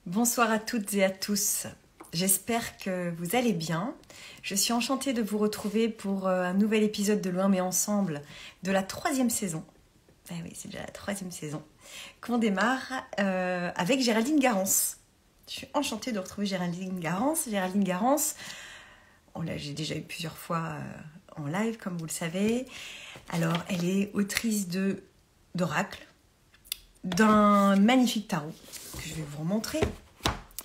Bonsoir à toutes et à tous. J'espère que vous allez bien. Je suis enchantée de vous retrouver pour un nouvel épisode de Loin mais Ensemble de la 3e saison. Ah oui, c'est déjà la 3e saison qu'on démarre avec Géraldine Garance. Je suis enchantée de retrouver Géraldine Garance. Géraldine Garance, j'ai déjà eu plusieurs fois en live, comme vous le savez. Alors, elle est autrice d'oracles, d'un magnifique tarot que je vais vous remontrer.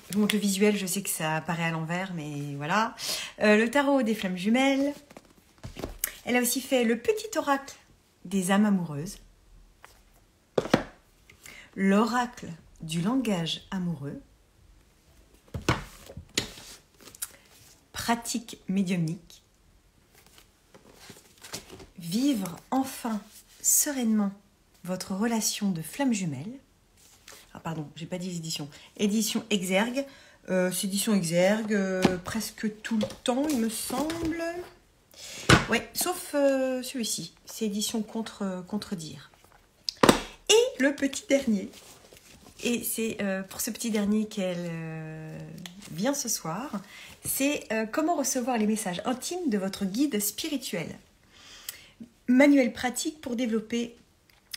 Je vous montre le visuel, je sais que ça apparaît à l'envers, mais voilà. Le tarot des flammes jumelles. Elle a aussi fait le petit oracle des âmes amoureuses. L'oracle du langage amoureux. Pratique médiumnique. Vivre enfin sereinement votre relation de flamme jumelle. Ah pardon, j'ai pas dit édition. Édition Exergue. C'est édition Exergue presque tout le temps, il me semble. Ouais, sauf celui-ci. C'est édition Contredire. Et le petit dernier. Et c'est pour ce petit dernier qu'elle vient ce soir. C'est comment recevoir les messages intimes de votre guide spirituel. Manuel pratique pour développer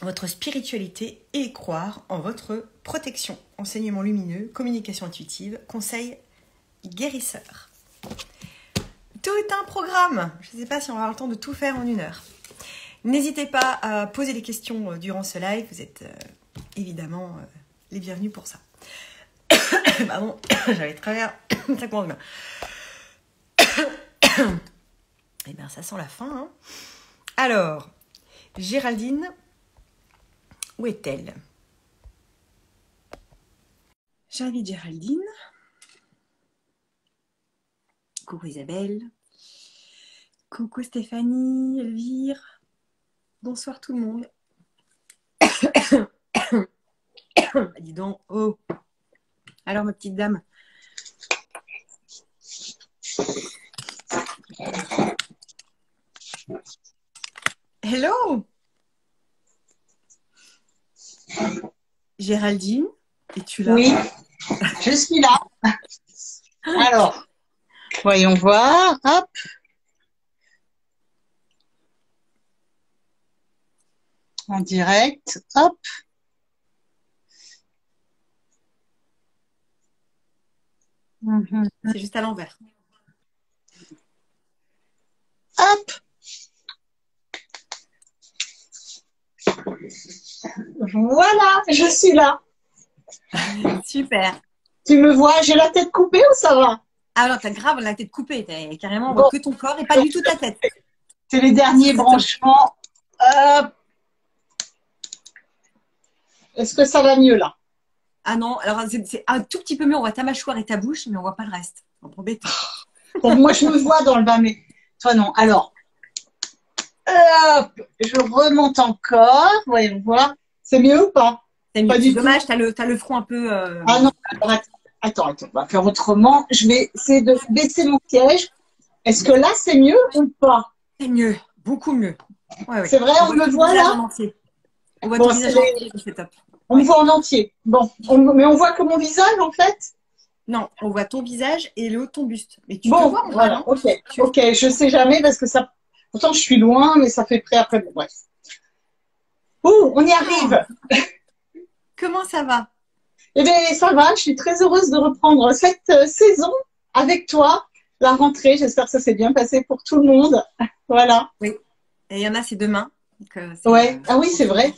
votre spiritualité et croire en votre protection. Enseignement lumineux, communication intuitive, conseil guérisseur. Tout un programme. Je ne sais pas si on va avoir le temps de tout faire en 1 heure. N'hésitez pas à poser des questions durant ce live. Vous êtes évidemment les bienvenus pour ça. Pardon, j'avais travers. Ça commence bien. Eh bien, ça sent la fin. Hein. Alors, Géraldine, où est-elle? J'invite Géraldine. Coucou Isabelle. Coucou Stéphanie, Elvire. Bonsoir tout le monde. Dis donc, oh. Alors ma petite dame. Hello. Géraldine, es-tu là? Oui, je suis là. Alors, voyons voir. Hop. En direct. Hop. C'est juste à l'envers. Hop. Voilà, je suis là. Super. Tu me vois, j'ai la tête coupée ou ça va? Ah non, t'as grave la tête coupée. T'as carrément Bon. que ton corps et pas du tout ta tête. C'est les derniers branchements. Hop. Est-ce que ça va mieux là? Ah non, alors c'est un tout petit peu mieux. On voit ta mâchoire et ta bouche, mais on voit pas le reste. On peut embêter. Bon, moi, je me vois dans le bas, mais toi, non. Alors, hop, je remonte encore. Voyons voir. C'est mieux ou pas? C'est mieux. Pas C'est du dommage, t'as le front un peu. Ah non, alors, attends, on va faire autrement. Je vais essayer de baisser mon siège. Est-ce que là, c'est mieux ou pas? C'est mieux, beaucoup mieux. Ouais, ouais. C'est vrai, on me voit là? On voit Bon, ton visage entier, c'est top. On me voit en entier. Bon, mais on voit que mon visage en fait? Non, on voit ton visage et le haut de ton buste. Mais tu Bon, te vois, voilà, non? ok, je sais jamais parce que ça. Pourtant, je suis loin, mais ça fait près après. Bon, bref. Ouh, on y arrive. Comment ça va? Eh bien, ça va. Je suis très heureuse de reprendre cette saison avec toi. La rentrée, j'espère que ça s'est bien passé pour tout le monde. Voilà. Oui. Et il y en a, c'est demain. Donc, ouais. Ah oui, c'est vrai.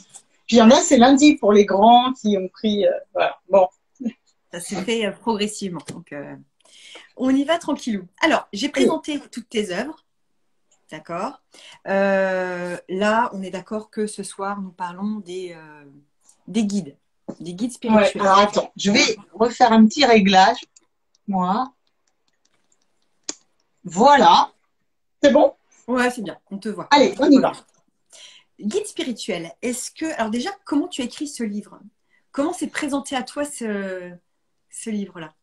Puis il y en a, c'est lundi pour les grands qui ont pris. Voilà. Bon. Ça s'est fait progressivement. Donc, on y va tranquillou. Alors, j'ai présenté toutes tes œuvres. D'accord. Là, on est d'accord que ce soir, nous parlons des guides. Des guides spirituels. Ouais, alors attends, je vais refaire un petit réglage. Moi. Voilà. C'est bon? Ouais, c'est bien. On te voit. Allez, on y va. Guide spirituel. Est-ce que. Alors, déjà, comment tu as écrit ce livre? Comment s'est présenté à toi ce livre-là?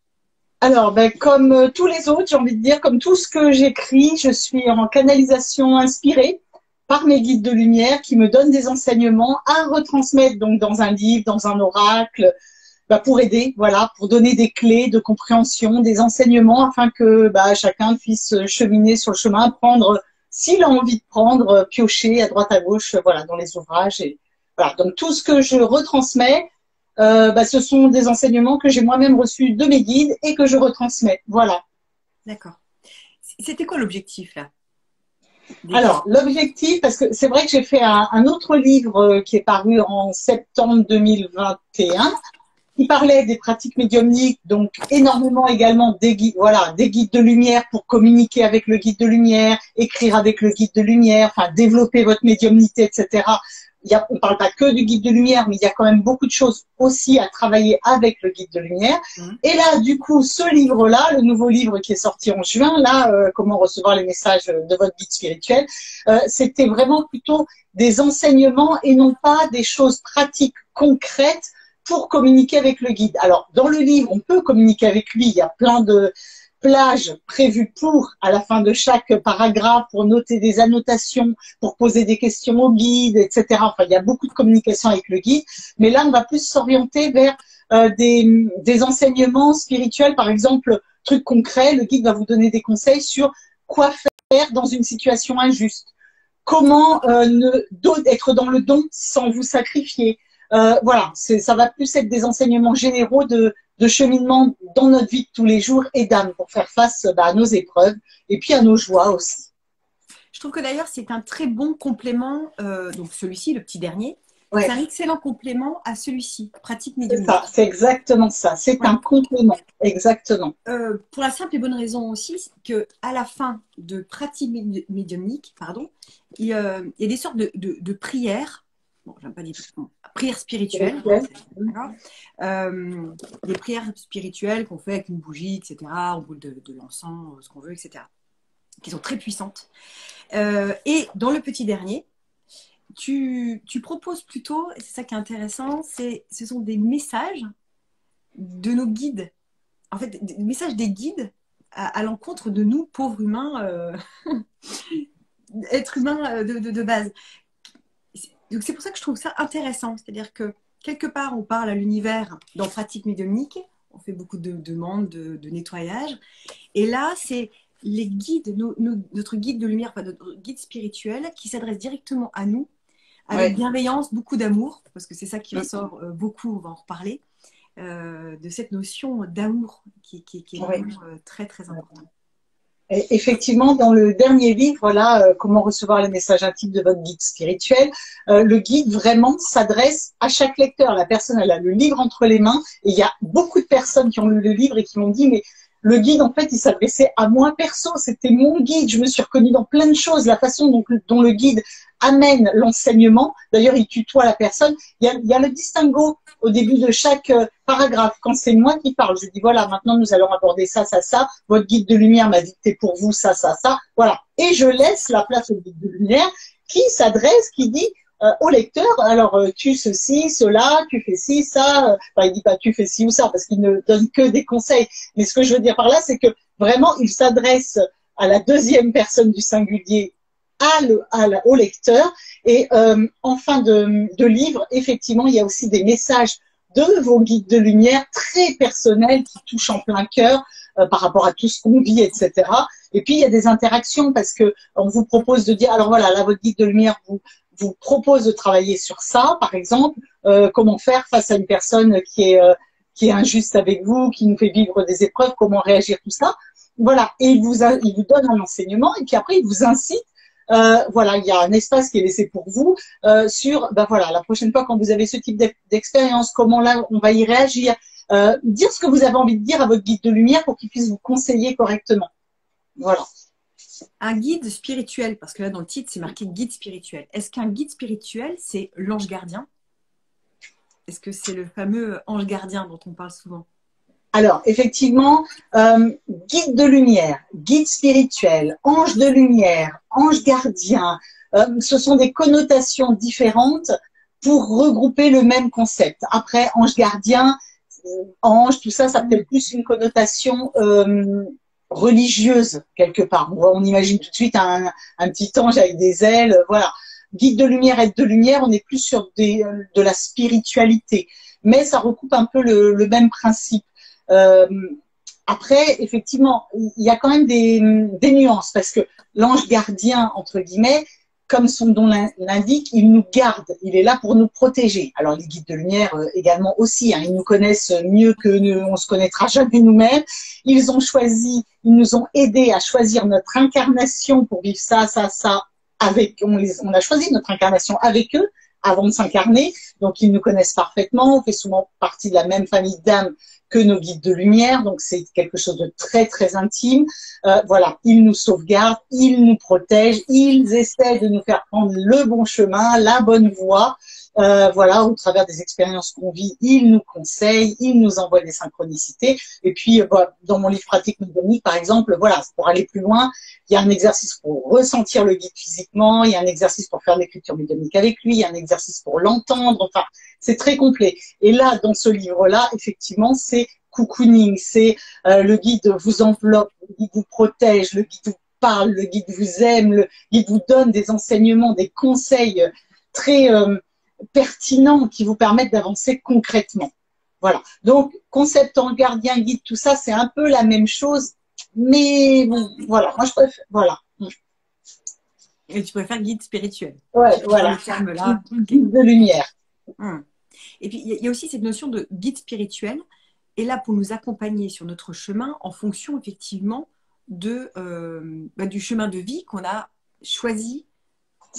Alors, ben, comme tous les autres, j'ai envie de dire, comme tout ce que j'écris, je suis en canalisation inspirée par mes guides de lumière qui me donnent des enseignements à retransmettre donc dans un livre, dans un oracle, pour aider, voilà, pour donner des clés de compréhension, des enseignements, afin que chacun puisse cheminer sur le chemin, prendre, s'il a envie de prendre, piocher à droite à gauche, voilà, dans les ouvrages. Et voilà. Donc tout ce que je retransmets, ce sont des enseignements que j'ai moi-même reçus de mes guides et que je retransmets. Voilà. D'accord. C'était quoi l'objectif là? Alors, l'objectif, parce que c'est vrai que j'ai fait un autre livre qui est paru en septembre 2021, qui parlait des pratiques médiumniques, donc énormément également des guides, voilà, des guides de lumière pour communiquer avec le guide de lumière, écrire avec le guide de lumière, enfin développer votre médiumnité, etc. On ne parle pas que du guide de lumière, mais il y a quand même beaucoup de choses aussi à travailler avec le guide de lumière. Et là, du coup, ce livre-là, le nouveau livre qui est sorti en juin, là, comment recevoir les messages de votre guide spirituel, c'était vraiment plutôt des enseignements et non pas des choses pratiques concrètes pour communiquer avec le guide. Alors, dans le livre, on peut communiquer avec lui. Il y a plein de plages prévues à la fin de chaque paragraphe, pour noter des annotations, pour poser des questions au guide, etc. Enfin, il y a beaucoup de communication avec le guide. Mais là, on va plus s'orienter vers des enseignements spirituels. Par exemple, truc concret, le guide va vous donner des conseils sur quoi faire dans une situation injuste. Comment être dans le don sans vous sacrifier. Voilà, ça va plus être des enseignements généraux de cheminement dans notre vie de tous les jours et d'âme pour faire face à nos épreuves et puis à nos joies aussi. Je trouve que d'ailleurs c'est un très bon complément, donc celui-ci, le petit dernier, ouais. C'est un excellent complément à celui-ci, pratique médiumnique. C'est exactement ça, c'est un complément, exactement. Pour la simple et bonne raison aussi que à la fin de pratique médiumnique, il y a des sortes de prières. Bon, j'aime pas dire prières spirituelles. Des prières spirituelles qu'on fait avec une bougie, etc. On boule de l'encens, ce qu'on veut, etc. Qui sont très puissantes. Et dans le petit dernier, tu proposes plutôt, et c'est ça qui est intéressant, ce sont des messages de nos guides. En fait, des messages des guides à l'encontre de nous, pauvres humains, êtres humains de base. Donc c'est pour ça que je trouve ça intéressant. C'est-à-dire que quelque part, on parle à l'univers dans pratique médiumnique, on fait beaucoup de demandes, de nettoyage. Et là, c'est les guides, notre guide de lumière, notre guide spirituel qui s'adresse directement à nous, avec bienveillance, beaucoup d'amour, parce que c'est ça qui ressort beaucoup, on va en reparler, de cette notion d'amour qui est vraiment très, très importante. Et effectivement, dans le dernier livre, là, comment recevoir les messages intimes de votre guide spirituel, le guide vraiment s'adresse à chaque lecteur. La personne, elle a le livre entre les mains, et il y a beaucoup de personnes qui ont lu le livre et qui m'ont dit, mais le guide, en fait, il s'adressait à moi perso, c'était mon guide, je me suis reconnue dans plein de choses, la façon dont le guide amène l'enseignement, d'ailleurs, il tutoie la personne, il y a le distinguo au début de chaque paragraphe, quand c'est moi qui parle, je dis, voilà, maintenant nous allons aborder ça, ça, ça, votre guide de lumière m'a dicté pour vous ça, ça, ça, voilà, et je laisse la place au guide de lumière qui s'adresse, qui dit, au lecteur, alors tu ceci, cela, tu fais ci, ça, enfin il dit pas tu fais ci ou ça parce qu'il ne donne que des conseils, mais ce que je veux dire par là c'est que vraiment il s'adresse à la deuxième personne du singulier, au lecteur, et en fin de livre, effectivement il y a aussi des messages de vos guides de lumière très personnels qui touchent en plein cœur par rapport à tout ce qu'on vit, etc. Et puis il y a des interactions parce que on vous propose de dire, alors voilà, là votre guide de lumière vous propose de travailler sur ça, par exemple, comment faire face à une personne qui est injuste avec vous, qui nous fait vivre des épreuves, comment réagir, tout ça. Voilà, et il vous donne un enseignement, et puis après, il vous incite, voilà, il y a un espace qui est laissé pour vous sur, voilà, la prochaine fois quand vous avez ce type d'expérience, comment là, on va y réagir, dire ce que vous avez envie de dire à votre guide de lumière pour qu'il puisse vous conseiller correctement. Voilà. Un guide spirituel, parce que là dans le titre c'est marqué guide spirituel. Est-ce qu'un guide spirituel c'est l'ange gardien? Est-ce que c'est le fameux ange gardien dont on parle souvent? Alors effectivement, guide de lumière, guide spirituel, ange de lumière, ange gardien, ce sont des connotations différentes pour regrouper le même concept. Après, ange gardien, ange, tout ça, ça peut-être plus une connotation religieuse quelque part. On imagine tout de suite un petit ange avec des ailes, voilà. Guide de lumière, aide de lumière, on est plus sur de la spiritualité. mais ça recoupe un peu le même principe. Euh, Après, effectivement, il y a quand même des nuances, parce que l'ange gardien, entre guillemets, comme son nom l'indique, il nous garde, il est là pour nous protéger. Alors les guides de lumière également aussi, hein, ils nous connaissent mieux que nous, on se connaîtra jamais nous-mêmes. Ils ont choisi, ils nous ont aidés à choisir notre incarnation pour vivre ça, ça, ça, avec, on a choisi notre incarnation avec eux avant de s'incarner, donc ils nous connaissent parfaitement, on fait souvent partie de la même famille d'âmes que nos guides de lumière, donc c'est quelque chose de très très intime. Voilà, ils nous sauvegardent, ils nous protègent, ils essaient de nous faire prendre le bon chemin, la bonne voie. Voilà, au travers des expériences qu'on vit, ils nous conseillent, ils nous envoient des synchronicités. Et puis, dans mon livre pratique médiumnique, par exemple, voilà, pour aller plus loin, il y a un exercice pour ressentir le guide physiquement, il y a un exercice pour faire l'écriture médiumnique avec lui, il y a un exercice pour l'entendre. Enfin, c'est très complet. Et là, dans ce livre-là, effectivement, c'est cocooning, c'est le guide vous enveloppe, le guide vous protège, le guide vous parle, le guide vous aime, le guide vous donne des enseignements, des conseils très pertinents qui vous permettent d'avancer concrètement. Voilà. Donc, concept en gardien, guide, tout ça, c'est un peu la même chose, mais bon, voilà. Moi, je préfère, voilà. Et tu préfères guide spirituel. Ouais, voilà. Là. Guide de lumière. Et puis, il y a aussi cette notion de guide spirituel, et là, pour nous accompagner sur notre chemin en fonction, effectivement, du chemin de vie qu'on a choisi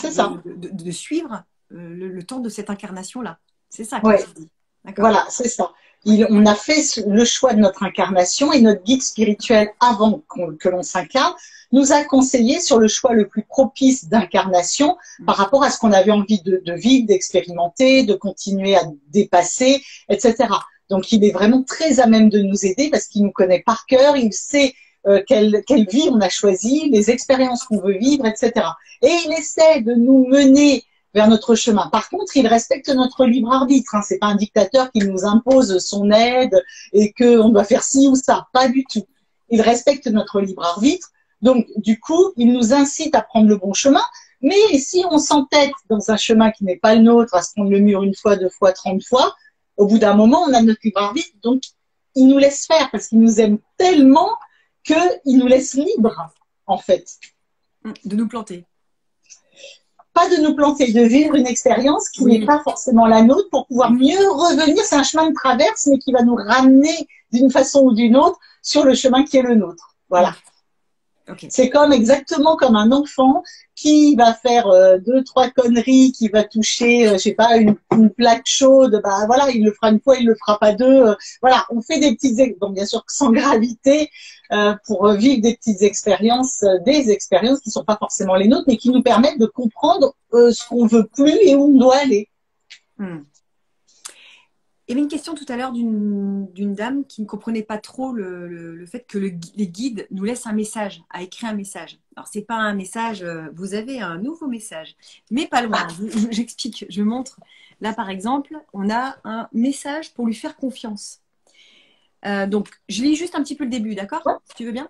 de suivre le temps de cette incarnation-là. C'est ça que tu dis. Voilà, c'est ça. On a fait le choix de notre incarnation et notre guide spirituel avant que l'on s'incarne nous a conseillé sur le choix le plus propice d'incarnation par rapport à ce qu'on avait envie de vivre, d'expérimenter, de continuer à dépasser, etc. Donc, il est vraiment très à même de nous aider parce qu'il nous connaît par cœur, il sait quelle vie on a choisi, les expériences qu'on veut vivre, etc. Et il essaie de nous mener vers notre chemin. Par contre, il respecte notre libre arbitre. Hein. C'est pas un dictateur qui nous impose son aide et qu'on doit faire ci ou ça. Pas du tout. Il respecte notre libre arbitre. Donc, du coup, il nous incite à prendre le bon chemin. Mais si on s'entête dans un chemin qui n'est pas le nôtre, à se prendre le mur 1 fois, 2 fois, 30 fois, au bout d'un moment, on a notre libre arbitre. Donc, il nous laisse faire parce qu'il nous aime tellement qu'il nous laisse libres, en fait. De nous planter. Pas de nous planter, de vivre une expérience qui n'est pas forcément la nôtre pour pouvoir mieux revenir. C'est un chemin de traverse, mais qui va nous ramener d'une façon ou d'une autre sur le chemin qui est le nôtre. Voilà. Okay. C'est exactement comme un enfant qui va faire 2, 3 conneries, qui va toucher, je sais pas, une plaque chaude. Bah voilà, il le fera 1 fois, il le fera pas 2. Voilà, on fait des petites, donc bien sûr sans gravité, pour vivre des petites expériences, des expériences qui sont pas forcément les nôtres, mais qui nous permettent de comprendre ce qu'on veut plus et où on doit aller. Il y avait une question tout à l'heure d'une dame qui ne comprenait pas trop le fait que les guides nous laissent un message, à écrire un message. Alors, ce n'est pas un message, vous avez un nouveau message, mais pas loin. J'explique, je montre. Là, par exemple, on a un message pour lui faire confiance. Donc, je lis juste un petit peu le début, d'accord? Si tu veux bien.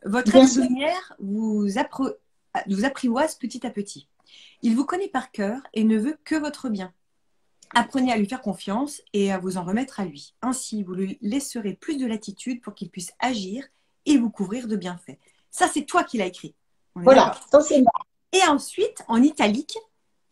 Votre être de lumière vous apprivoise petit à petit. Il vous connaît par cœur et ne veut que votre bien. Apprenez à lui faire confiance et à vous en remettre à lui. Ainsi, vous lui laisserez plus de latitude pour qu'il puisse agir et vous couvrir de bienfaits. Ça, c'est toi qui l'as écrit. Voilà, ça c'est moi. Et ensuite, en italique,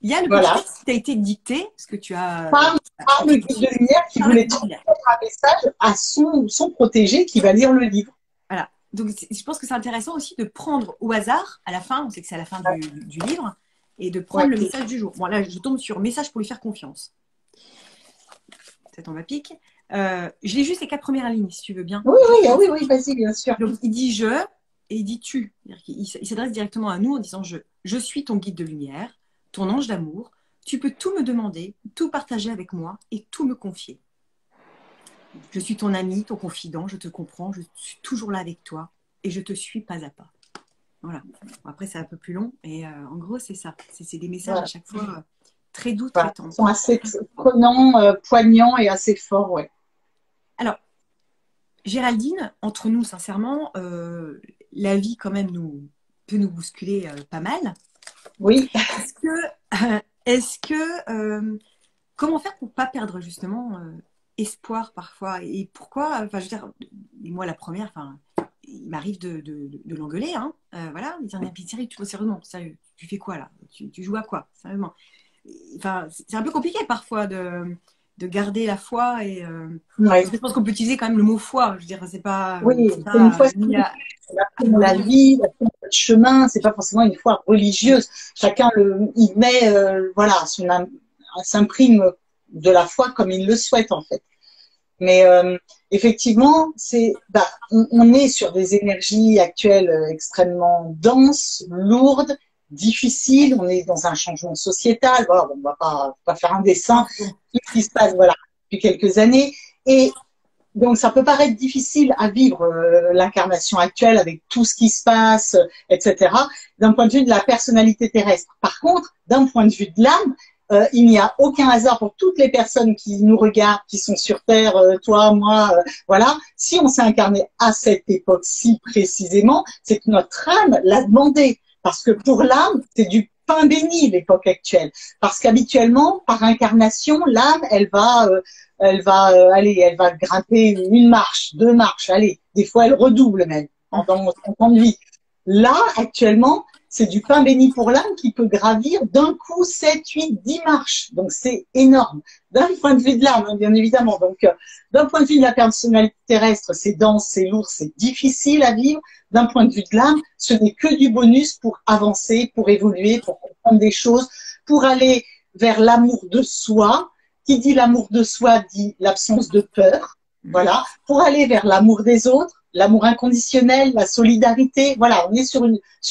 il y a le petit texte qui t'a été dicté, parce que tu as... Par le guide de lumière qui voulait transmettre un message à son protégé qui va lire le livre. Voilà. Donc, je pense que c'est intéressant aussi de prendre au hasard, à la fin, on sait que c'est à la fin du livre, et de prendre le message du jour. Bon, là, je tombe sur message pour lui faire confiance. Ça tombe à pic. Je lis juste les 4 premières lignes, si tu veux bien. Oui, vas-y, bien sûr. Donc, il dit « je » et il dit « tu ». Il s'adresse directement à nous en disant « je ». Je suis ton guide de lumière, ton ange d'amour. Tu peux tout me demander, tout partager avec moi et tout me confier. Je suis ton ami, ton confident, je te comprends, je suis toujours là avec toi et je te suis pas à pas. Voilà. Bon, après, c'est un peu plus long, et en gros, c'est ça. C'est des messages à chaque fois très doux, très tendres. Ils sont assez prenants, poignants et assez forts, ouais. Alors, Géraldine, entre nous, sincèrement, la vie, quand même, peut nous bousculer pas mal. Oui. Comment faire pour ne pas perdre, justement, espoir parfois. Et pourquoi, enfin, je veux dire, et moi la première, enfin, il m'arrive de l'engueuler, hein. Voilà, il dit, mais Thierry, sérieusement, sérieux, tu fais quoi là? Tu joues à quoi? Sérieusement. Enfin, c'est un peu compliqué parfois de garder la foi et Ouais. je pense qu'on peut utiliser quand même le mot foi. Je veux dire, Oui, c'est c'est une pas foi ni à... spirituelle, c'est la foi dans la vie, la foi dans notre chemin, c'est pas forcément une foi religieuse. Chacun il met, voilà, s'imprime de la foi comme il le souhaite en fait. Mais effectivement, on est sur des énergies actuelles extrêmement denses, lourdes, difficiles. On est dans un changement sociétal. Voilà, on va pas faire un dessin de ce qui se passe, voilà, depuis quelques années. Et donc, ça peut paraître difficile à vivre l'incarnation actuelle avec tout ce qui se passe, etc. D'un point de vue de la personnalité terrestre. Par contre, d'un point de vue de l'âme, il n'y a aucun hasard pour toutes les personnes qui nous regardent, qui sont sur Terre, toi, moi, voilà. Si on s'est incarné à cette époque-ci précisément, c'est que notre âme l'a demandé. Parce que pour l'âme, c'est du pain béni l'époque actuelle. Parce qu'habituellement, par incarnation, l'âme, elle va grimper une marche, deux marches, allez, des fois elle redouble même pendant son temps de vie. Là, actuellement, c'est du pain béni pour l'âme qui peut gravir d'un coup 7, 8, 10 marches. Donc c'est énorme. D'un point de vue de l'âme, hein, bien évidemment. Donc d'un point de vue de la personnalité terrestre, c'est dense, c'est lourd, c'est difficile à vivre. D'un point de vue de l'âme, ce n'est que du bonus pour avancer, pour évoluer, pour comprendre des choses, pour aller vers l'amour de soi. Qui dit l'amour de soi dit l'absence de peur. Voilà. Pour aller vers l'amour des autres, l'amour inconditionnel, la solidarité. Voilà, on est sur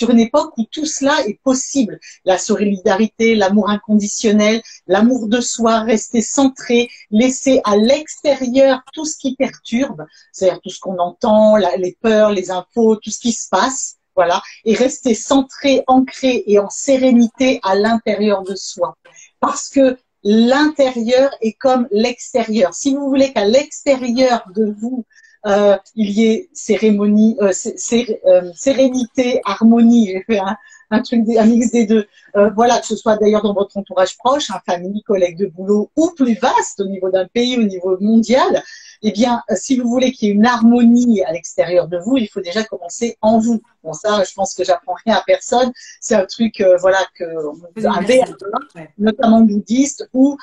une époque où tout cela est possible. La solidarité, l'amour inconditionnel, l'amour de soi, rester centré, laisser à l'extérieur tout ce qui perturbe, c'est-à-dire tout ce qu'on entend, les peurs, les infos, tout ce qui se passe. Voilà, et rester centré, ancré et en sérénité à l'intérieur de soi. Parce que l'intérieur est comme l'extérieur. Si vous voulez qu'à l'extérieur de vous, il y ait sérénité, harmonie, j'ai fait un mix des deux. Voilà, que ce soit d'ailleurs dans votre entourage proche, famille, collègues de boulot, ou plus vaste au niveau d'un pays, au niveau mondial, eh bien, si vous voulez qu'il y ait une harmonie à l'extérieur de vous, il faut déjà commencer en vous. Bon, ça, je pense que j'apprends rien à personne. C'est un truc, voilà, un verbe, notamment bouddhiste, où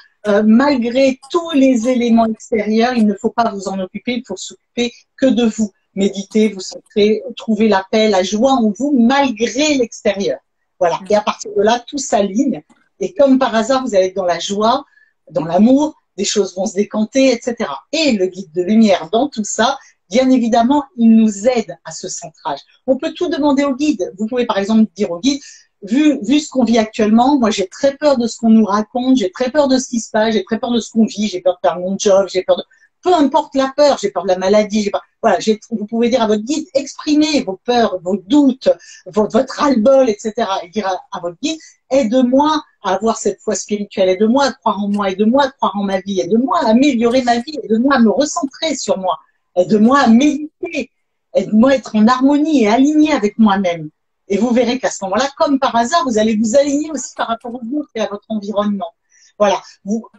malgré tous les éléments extérieurs, il ne faut pas vous en occuper, il faut s'occuper que de vous. Méditer, vous centrer, trouver la paix, la joie en vous, malgré l'extérieur. Voilà. Et à partir de là, tout s'aligne. Et comme par hasard, vous allez être dans la joie, dans l'amour, des choses vont se décanter, etc. Et le guide de lumière dans tout ça, bien évidemment, il nous aide à ce centrage. On peut tout demander au guide. Vous pouvez par exemple dire au guide, vu ce qu'on vit actuellement, moi j'ai très peur de ce qu'on nous raconte, j'ai très peur de ce qui se passe, j'ai très peur de ce qu'on vit, j'ai peur de perdre mon job, j'ai peur de... Peu importe la peur, j'ai peur de la maladie, voilà, vous pouvez dire à votre guide, exprimez vos peurs, vos doutes, votre ras-le-bol, etc. Et dire à votre guide, aide-moi à avoir cette foi spirituelle, aide-moi à croire en moi, aide-moi à croire en ma vie, aide-moi à améliorer ma vie, aide-moi à me recentrer sur moi, aide-moi à méditer, aide-moi à être en harmonie et aligné avec moi-même. Et vous verrez qu'à ce moment-là, comme par hasard, vous allez vous aligner aussi par rapport aux autres et à votre environnement. Voilà.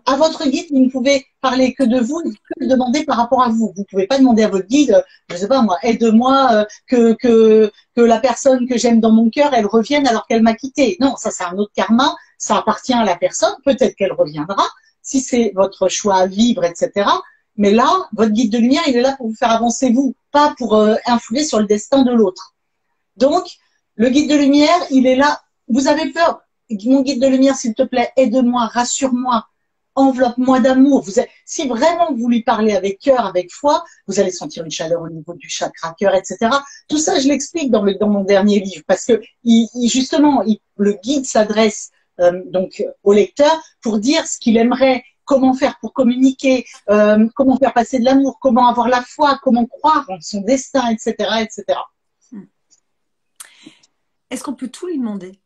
À votre guide, vous ne pouvez parler que de vous, que le demander par rapport à vous. Vous ne pouvez pas demander à votre guide, je ne sais pas moi, aide-moi que la personne que j'aime dans mon cœur, elle revienne alors qu'elle m'a quitté. Non, ça c'est un autre karma, ça appartient à la personne, peut-être qu'elle reviendra, si c'est votre choix à vivre, etc. Mais là, votre guide de lumière, il est là pour vous faire avancer vous, pas pour influer sur le destin de l'autre. Donc, le guide de lumière, il est là. Vous avez peur? Mon guide de lumière, s'il te plaît, aide-moi, rassure-moi, enveloppe-moi d'amour. Si vraiment vous lui parlez avec cœur, avec foi, vous allez sentir une chaleur au niveau du chakra cœur, etc. Tout ça, je l'explique dans mon dernier livre, parce que justement, le guide s'adresse donc au lecteur pour dire ce qu'il aimerait, comment faire pour communiquer, comment faire passer de l'amour, comment avoir la foi, comment croire en son destin, etc., etc. Est-ce qu'on peut tout lui demander?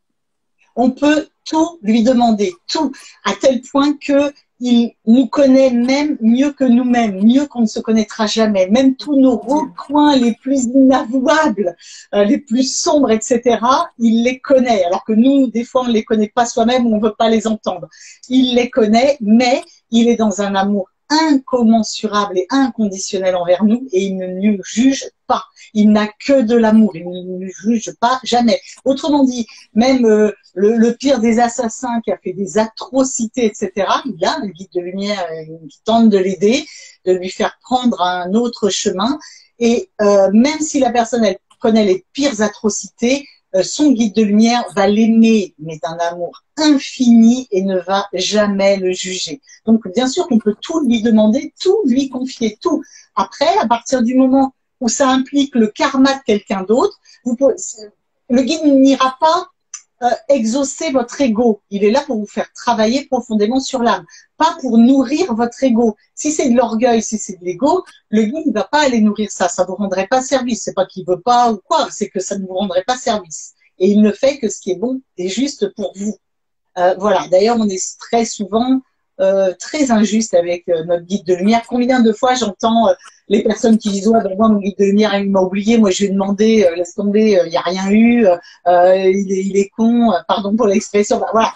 On peut tout lui demander, tout, à tel point que il nous connaît même mieux que nous-mêmes, mieux qu'on ne se connaîtra jamais. Même tous nos recoins les plus inavouables, les plus sombres, etc., il les connaît. Alors que nous, des fois, on ne les connaît pas soi-même, on ne veut pas les entendre. Il les connaît, mais il est dans un amour incommensurable et inconditionnel envers nous et il ne nous juge pas. Il n'a que de l'amour, il ne nous juge pas jamais. Autrement dit, même le pire des assassins qui a fait des atrocités, etc., il a un guide de lumière qui tente de l'aider, de lui faire prendre un autre chemin. Et même si la personne, elle connaît les pires atrocités, son guide de lumière va l'aimer, mais d'un amour infini et ne va jamais le juger. Donc, bien sûr qu'on peut tout lui demander, tout lui confier, tout. Après, à partir du moment où ça implique le karma de quelqu'un d'autre, le guide n'ira pas exaucer votre ego. Il est là pour vous faire travailler profondément sur l'âme, pas pour nourrir votre ego. Si c'est de l'orgueil, si c'est de l'ego, le guide ne va pas aller nourrir ça. Ça vous rendrait pas service. C'est pas qu'il veut pas ou quoi, c'est que ça ne vous rendrait pas service. Et il ne fait que ce qui est bon et juste pour vous. Voilà. D'ailleurs, on est très souvent très injuste avec notre guide de lumière. Combien de fois j'entends les personnes qui disent ouais, ben moi mon guide de lumière il m'a oublié, moi je lui ai demandé, laisse tomber, il n'y a rien eu, il est con, pardon pour l'expression, bah, voilà.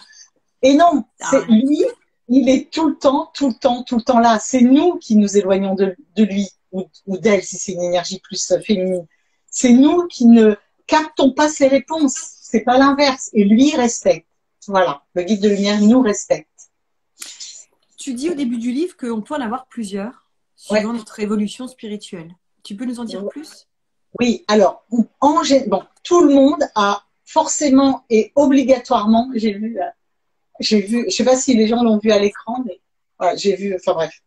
Et non, c'est lui, il est tout le temps, tout le temps, tout le temps là. C'est nous qui nous éloignons de lui ou d'elle si c'est une énergie plus féminine. C'est nous qui ne captons pas ses réponses. C'est pas l'inverse. Et lui il respecte. Voilà, le guide de lumière nous respecte. Tu dis au début du livre qu'on peut en avoir plusieurs, suivant notre évolution spirituelle. Tu peux nous en dire plus? Oui, alors, bon, tout le monde a forcément et obligatoirement, j'ai vu, je sais pas si les gens l'ont vu à l'écran, mais voilà, j'ai vu, enfin bref,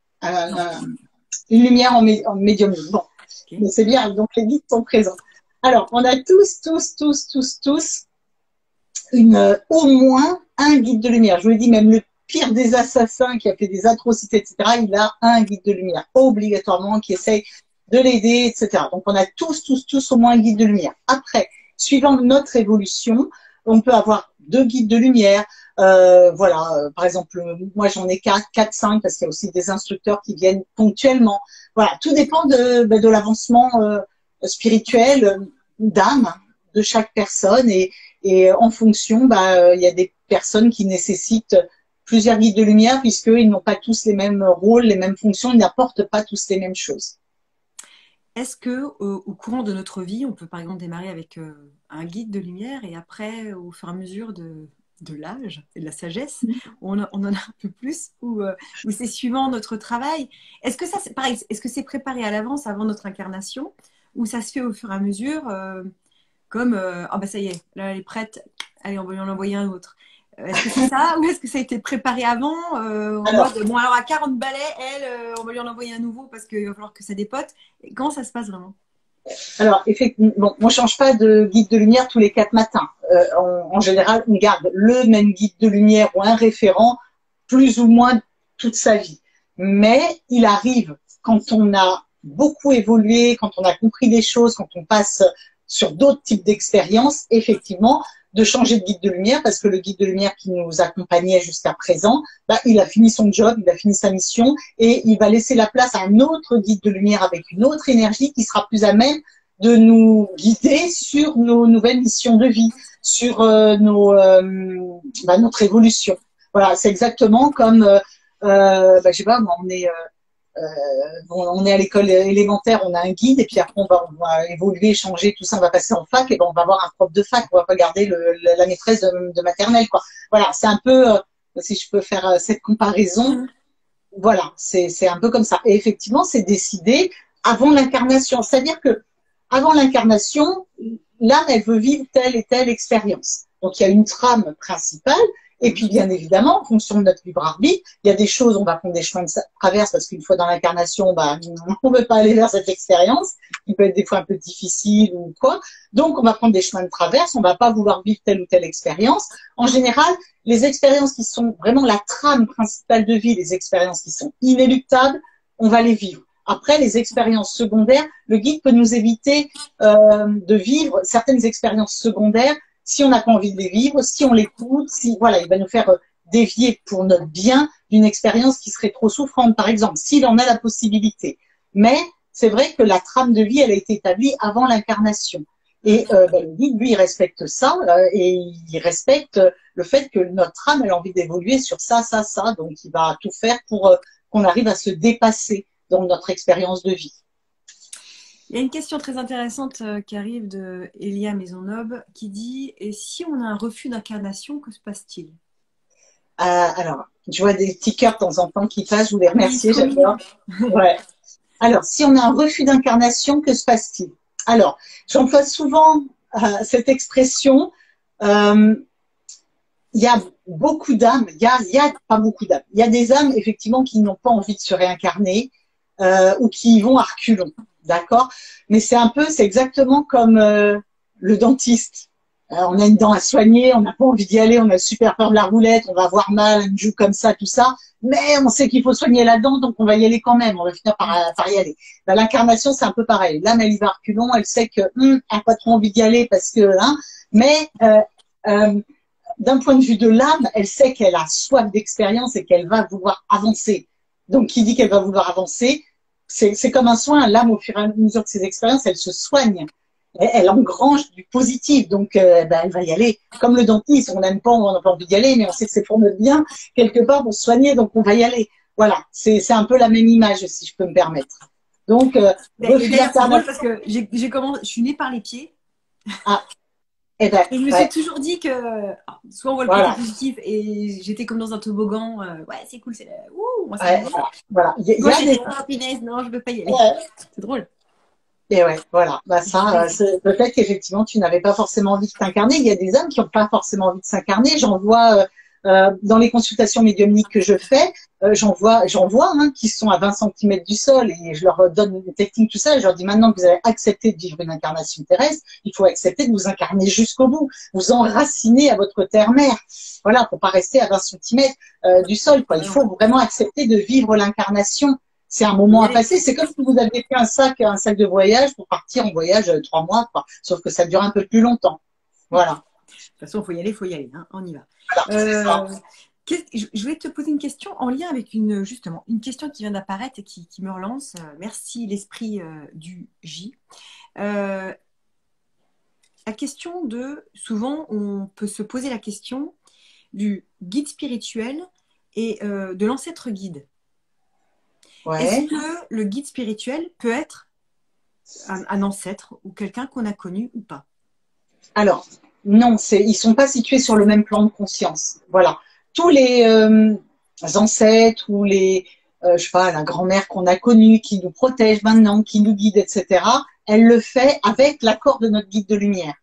une lumière en médium. Bon, okay. Mais c'est bien, donc les guides sont présents. Alors, on a tous au moins un guide de lumière. Je vous l'ai dit, même le pire des assassins qui a fait des atrocités, etc., il a un guide de lumière, obligatoirement, qui essaye de l'aider, etc. Donc, on a tous au moins un guide de lumière. Après, suivant notre évolution, on peut avoir 2 guides de lumière. Voilà, par exemple, moi, j'en ai 4, 5, parce qu'il y a aussi des instructeurs qui viennent ponctuellement. Voilà, tout dépend de l'avancement spirituel d'âme de chaque personne et en fonction, il y a des personnes qui nécessitent plusieurs guides de lumière puisqu'ils n'ont pas tous les mêmes rôles, les mêmes fonctions, ils n'apportent pas tous les mêmes choses. Est-ce que au courant de notre vie, on peut par exemple démarrer avec un guide de lumière et après, au fur et à mesure de l'âge et de la sagesse, on en a un peu plus ou c'est suivant notre travail? Est-ce que ça, c'est pareil, est-ce que c'est préparé à l'avance avant notre incarnation ou ça se fait au fur et à mesure comme ah bah ça y est, là elle est prête, allez on va lui en envoyer un autre. Est-ce que c'est ça ou est-ce que ça a été préparé avant en mode, bon alors à 40 balais, elle, on va lui en envoyer un nouveau parce qu'il va falloir que ça dépote. Et comment ça se passe vraiment? Alors effectivement, bon, on ne change pas de guide de lumière tous les 4 matins. En général, on garde le même guide de lumière ou un référent plus ou moins toute sa vie. Mais il arrive quand on a beaucoup évolué, quand on a compris des choses, quand on passe sur d'autres types d'expériences, effectivement, de changer de guide de lumière parce que le guide de lumière qui nous accompagnait jusqu'à présent, il a fini son job, il a fini sa mission et il va laisser la place à un autre guide de lumière avec une autre énergie qui sera plus à même de nous guider sur nos nouvelles missions de vie, sur notre évolution. Voilà, c'est exactement comme, je sais pas, on est à l'école élémentaire, on a un guide et puis après on va évoluer, changer, tout ça, on va passer en fac et on va avoir un prof de fac, on va pas garder la maîtresse de maternelle, quoi. Voilà, c'est un peu, si je peux faire cette comparaison, voilà, c'est un peu comme ça. Et effectivement, c'est décidé avant l'incarnation, c'est-à-dire que avant l'incarnation, l'âme, elle veut vivre telle et telle expérience. Donc il y a une trame principale. Et puis, bien évidemment, en fonction de notre libre arbitre, il y a des choses, on va prendre des chemins de traverse parce qu'une fois dans l'incarnation, on ne veut pas aller vers cette expérience. Il peut être des fois un peu difficile ou quoi. Donc, on va prendre des chemins de traverse. On ne va pas vouloir vivre telle ou telle expérience. En général, les expériences qui sont vraiment la trame principale de vie, les expériences qui sont inéluctables, on va les vivre. Après, les expériences secondaires, le guide peut nous éviter de vivre certaines expériences secondaires si on n'a pas envie de les vivre, si on l'écoute, il va nous faire dévier pour notre bien d'une expérience qui serait trop souffrante, par exemple, s'il en a la possibilité. Mais c'est vrai que la trame de vie, elle a été établie avant l'incarnation. Et le guide, lui, il respecte ça et il respecte le fait que notre âme, elle a envie d'évoluer sur ça. Donc, il va tout faire pour qu'on arrive à se dépasser dans notre expérience de vie. Il y a une question très intéressante qui arrive de Elia Maisonneuve qui dit « Et si on a un refus d'incarnation, que se passe-t-il » Alors, je vois des petits cœurs de temps en temps qui passent, je voulais Oui, remercier, trop mignon. j'adore. Ouais. Alors, si on a un refus d'incarnation, que se passe-t-il? Alors, j'emploie souvent cette expression. Euh, il y a beaucoup d'âmes, il y a pas beaucoup d'âmes. Il y a des âmes, effectivement, qui n'ont pas envie de se réincarner ou qui y vont à reculons, d'accord? Mais c'est exactement comme le dentiste. On a une dent à soigner, on n'a pas envie d'y aller, on a super peur de la roulette, on va avoir mal, une joue comme ça, tout ça. Mais on sait qu'il faut soigner la dent, donc on va y aller quand même, on va finir par y aller. Ben, l'incarnation, c'est un peu pareil. L'âme, elle y va à reculons, elle sait que elle n'a pas trop envie d'y aller parce que, hein, mais euh, d'un point de vue de l'âme, elle sait qu'elle a soif d'expérience et qu'elle va vouloir avancer. Donc, qui dit qu'elle va vouloir avancer, c'est comme un soin. L'âme, au fur et à mesure de ses expériences, elle se soigne. Elle engrange du positif, donc ben, elle va y aller. Comme le dentiste, on n'aime pas, on n'a pas envie d'y aller, mais on sait que c'est pour notre bien, quelque part, pour se soigner, donc on va y aller. Voilà, c'est un peu la même image, si je peux me permettre. Donc, Et refus d'ailleurs, c'est drôle d'incarnation. parce que je suis née par les pieds. Ah, eh ben, Et je me suis ouais, toujours dit que soit on voit le côté voilà. positif et j'étais comme dans un toboggan. Ouais, c'est cool, c'est ouh, moi ça me Ouais, va. voilà. Moi Y a j'étais des... ah, punaise, non, je veux pas y aller. Ouais. C'est drôle. Et ouais, voilà. Bah ça, peut-être qu'effectivement, tu n'avais pas forcément envie de t'incarner. Il y a des âmes qui n'ont pas forcément envie de s'incarner. J'en vois dans les consultations médiumniques que je fais, j'en vois hein, qui sont à 20 centimètres du sol et je leur donne une technique, tout ça. Et je leur dis maintenant que vous avez accepté de vivre une incarnation terrestre, il faut accepter de vous incarner jusqu'au bout, vous enraciner à votre terre-mère. Voilà, pour pas rester à 20 centimètres du sol, quoi. Il faut vraiment accepter de vivre l'incarnation. C'est un Faut y moment à aller. passer. C'est comme si vous aviez fait un sac de voyage pour partir en voyage 3 mois, quoi. Sauf que ça dure un peu plus longtemps. Voilà. De toute façon, faut y aller, hein, on y va. Voilà, c'est ça. Je voulais te poser une question en lien avec justement, une question qui vient d'apparaître et qui me relance. Merci l'esprit du J. Euh, la question souvent, on peut se poser la question du guide spirituel et de l'ancêtre guide. Est-ce Ouais. que le guide spirituel peut être un ancêtre ou quelqu'un qu'on a connu ou pas? Alors, non, ils sont pas situés sur le même plan de conscience. Voilà. Tous les ancêtres ou je sais pas, la grand-mère qu'on a connue, qui nous protège maintenant, qui nous guide, etc., elle le fait avec l'accord de notre guide de lumière.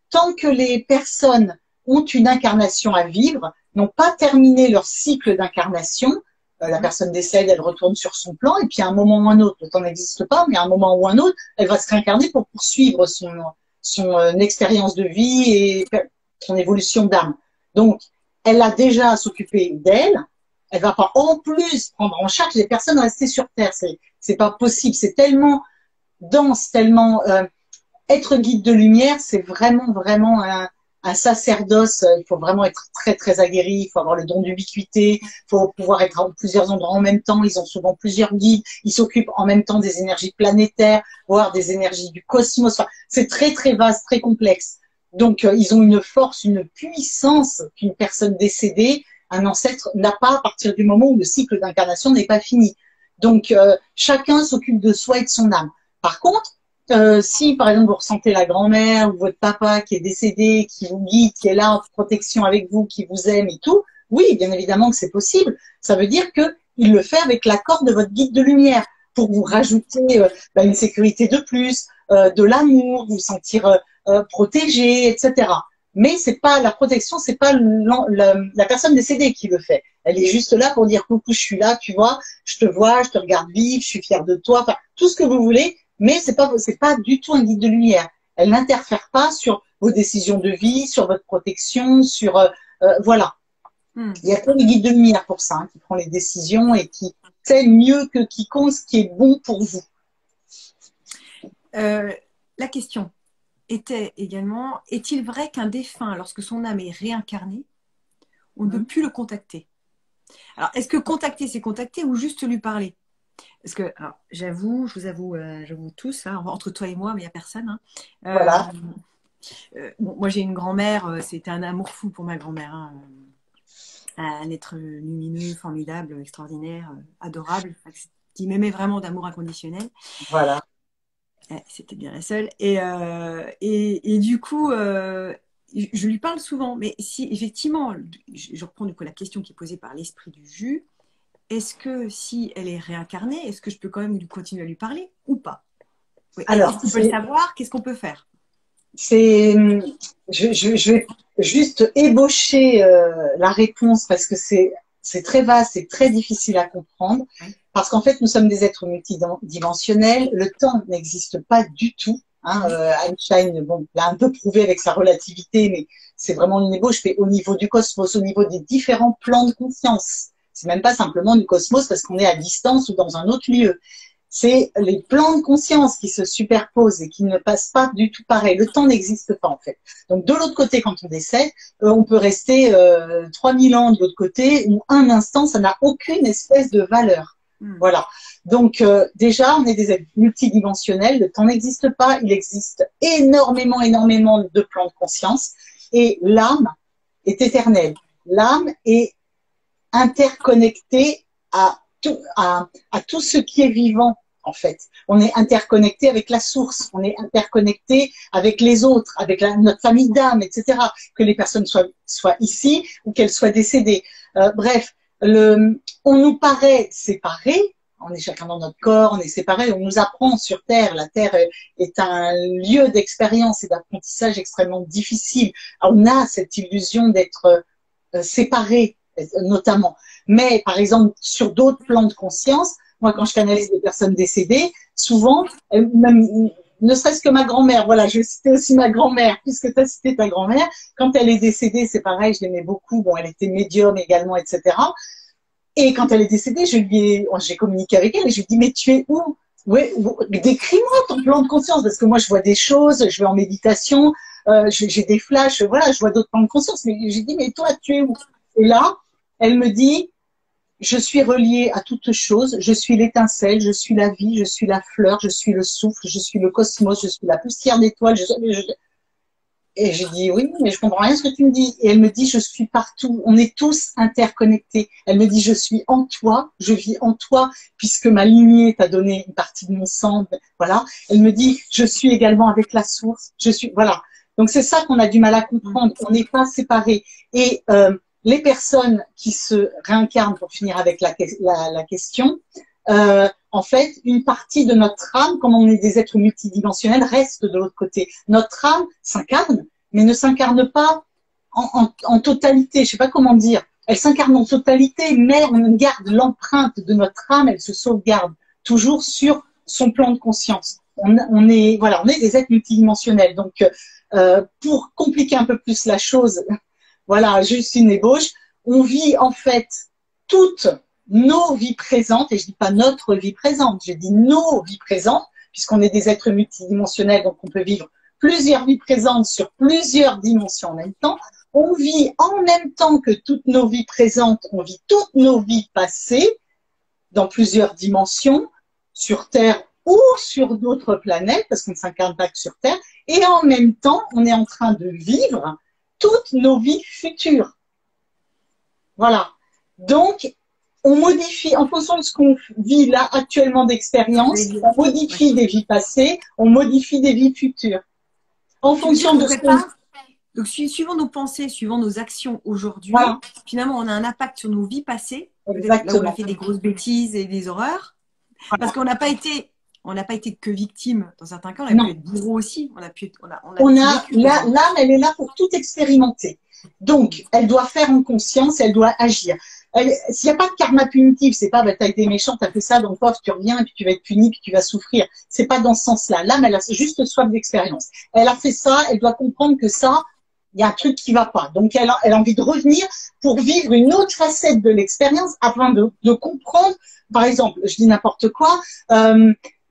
Tant que les personnes ont une incarnation à vivre, n'ont pas terminé leur cycle d'incarnation, la personne décède, elle retourne sur son plan, et puis à un moment ou un autre, le temps n'existe pas, mais à un moment ou un autre, elle va se réincarner pour poursuivre son expérience de vie et son évolution d'âme. Donc, elle a déjà à s'occuper d'elle, elle va pas en plus prendre en charge les personnes restées sur Terre. C'est pas possible, c'est tellement dense, tellement être guide de lumière, c'est vraiment, vraiment un sacerdoce. Il faut vraiment être très, très aguerri. Il faut avoir le don d'ubiquité. Il faut pouvoir être en plusieurs endroits en même temps. Ils ont souvent plusieurs guides. Ils s'occupent en même temps des énergies planétaires, voire des énergies du cosmos. Enfin, c'est très, très vaste, très complexe. Donc, ils ont une force, une puissance qu'une personne décédée, un ancêtre, n'a pas à partir du moment où le cycle d'incarnation n'est pas fini. Donc, chacun s'occupe de soi et de son âme. Par contre, si par exemple vous ressentez la grand-mère ou votre papa qui est décédé, qui vous guide, qui est là en protection avec vous, qui vous aime et tout, oui, bien évidemment que c'est possible. Ça veut dire que il le fait avec l'accord de votre guide de lumière pour vous rajouter une sécurité de plus, de l'amour, vous sentir protégé, etc. Mais c'est pas la protection, c'est pas la personne décédée qui le fait. Elle est juste là pour dire coucou, je suis là, tu vois, je te regarde vivre, je suis fière de toi, enfin tout ce que vous voulez, mais c'est pas du tout un guide de lumière. Elle n'interfère pas sur vos décisions de vie, sur votre protection, sur voilà. Il y a que le guide de lumière pour ça, hein, qui prend les décisions et qui sait mieux que quiconque ce qui est bon pour vous. La question était également, est-il vrai qu'un défunt, lorsque son âme est réincarnée, on ne peut plus le contacter? Alors, est-ce que contacter, c'est contacter ou juste lui parler? Parce que, alors, j'avoue, j'avoue tous, hein, entre toi et moi, mais il n'y a personne. Hein. Voilà. Bon, moi, j'ai une grand-mère, c'était un amour fou pour ma grand-mère. Hein. un être lumineux, formidable, extraordinaire, adorable, qui m'aimait vraiment d'amour inconditionnel. Voilà. C'était bien la seule. Et du coup, je lui parle souvent. Mais si effectivement, je reprends du coup la question qui est posée par l'esprit du jus, est-ce que si elle est réincarnée, est-ce que je peux quand même continuer à lui parler ou pas? Oui. Alors, Est-ce qu'on peut le savoir? Qu'est-ce qu'on peut faire? c'est, je vais juste ébaucher la réponse parce que c'est très vaste et très difficile à comprendre. Oui. Parce qu'en fait, nous sommes des êtres multidimensionnels. Le temps n'existe pas du tout. Hein. Einstein, bon, l'a un peu prouvé avec sa relativité, mais c'est vraiment une ébauche. Mais au niveau du cosmos, au niveau des différents plans de conscience, c'est même pas simplement du cosmos parce qu'on est à distance ou dans un autre lieu. C'est les plans de conscience qui se superposent et qui ne passent pas du tout pareil. Le temps n'existe pas en fait. Donc de l'autre côté, quand on décède, on peut rester 3000 ans de l'autre côté ou un instant, ça n'a aucune espèce de valeur. Voilà. Donc déjà, on est des êtres multidimensionnels, le temps n'existe pas, il existe énormément de plans de conscience et l'âme est éternelle. L'âme est interconnectée à tout ce qui est vivant, en fait. On est interconnecté avec la source, on est interconnecté avec les autres, avec notre famille d'âme, etc. Que les personnes soient ici ou qu'elles soient décédées. Bref, on nous paraît séparés, on est chacun dans notre corps, on est séparés, on nous apprend sur Terre, la Terre est un lieu d'expérience et d'apprentissage extrêmement difficile. On a cette illusion d'être séparés, notamment. Mais, par exemple, sur d'autres plans de conscience, moi, quand je canalise des personnes décédées, souvent, même, ne serait-ce que ma grand-mère, voilà, je vais citer aussi ma grand-mère, puisque tu as cité ta grand-mère, quand elle est décédée, c'est pareil, je l'aimais beaucoup, bon, elle était médium également, etc. Et quand elle est décédée, j'ai communiqué avec elle et je lui ai dit, mais tu es où? Ouais, décris-moi ton plan de conscience, parce que moi, je vois des choses, je vais en méditation, j'ai des flashs, voilà, je vois d'autres plans de conscience, mais j'ai dit, mais toi, tu es où? Et là, elle me dit, je suis reliée à toute chose, je suis l'étincelle, je suis la vie, je suis la fleur, je suis le souffle, je suis le cosmos, je suis la poussière d'étoiles. Et j'ai dit, oui, mais je comprends rien ce que tu me dis. Et elle me dit, je suis partout, on est tous interconnectés. Elle me dit, je suis en toi, je vis en toi, puisque ma lignée t'a donné une partie de mon sang. Voilà. Elle me dit, je suis également avec la source, je suis, voilà. Donc c'est ça qu'on a du mal à comprendre, on n'est pas séparés. Et les personnes qui se réincarnent, pour finir avec la question, en fait, une partie de notre âme, comme on est des êtres multidimensionnels, reste de l'autre côté. Notre âme s'incarne, mais ne s'incarne pas en totalité. Je sais pas comment dire. Elle s'incarne en totalité, mais on garde l'empreinte de notre âme, elle se sauvegarde toujours sur son plan de conscience. On est des êtres multidimensionnels. Donc, pour compliquer un peu plus la chose, voilà, juste une ébauche. On vit en fait toutes nos vies présentes, et je dis pas notre vie présente, je dis nos vies présentes, puisqu'on est des êtres multidimensionnels, donc on peut vivre plusieurs vies présentes sur plusieurs dimensions en même temps. On vit en même temps que toutes nos vies présentes, on vit toutes nos vies passées dans plusieurs dimensions, sur Terre ou sur d'autres planètes, parce qu'on ne s'incarne pas que sur Terre, et en même temps, on est en train de vivre toutes nos vies futures. Voilà. Donc, on modifie, en fonction de ce qu'on vit là actuellement d'expérience, on modifie des vies passées, on modifie des vies futures. En fonction de ce qu'on... Donc, suivant nos pensées, suivant nos actions aujourd'hui, voilà. Finalement, on a un impact sur nos vies passées. Là où on a fait des grosses bêtises et des horreurs. Voilà. Parce qu'on n'a pas été... On n'a pas été que victime dans certains cas, on a pu être bourreau aussi. L'âme, elle est là pour tout expérimenter. Donc, elle doit faire en conscience, elle doit agir. S'il n'y a pas de karma punitif, c'est pas, t'as été méchant, t'as fait ça, donc pof, tu reviens, et puis tu vas être puni, puis tu vas souffrir. C'est pas dans ce sens-là. L'âme, elle a juste soif d'expérience. Elle a fait ça, elle doit comprendre que ça, il y a un truc qui va pas. Donc, elle a envie de revenir pour vivre une autre facette de l'expérience afin de comprendre. Par exemple, je dis n'importe quoi,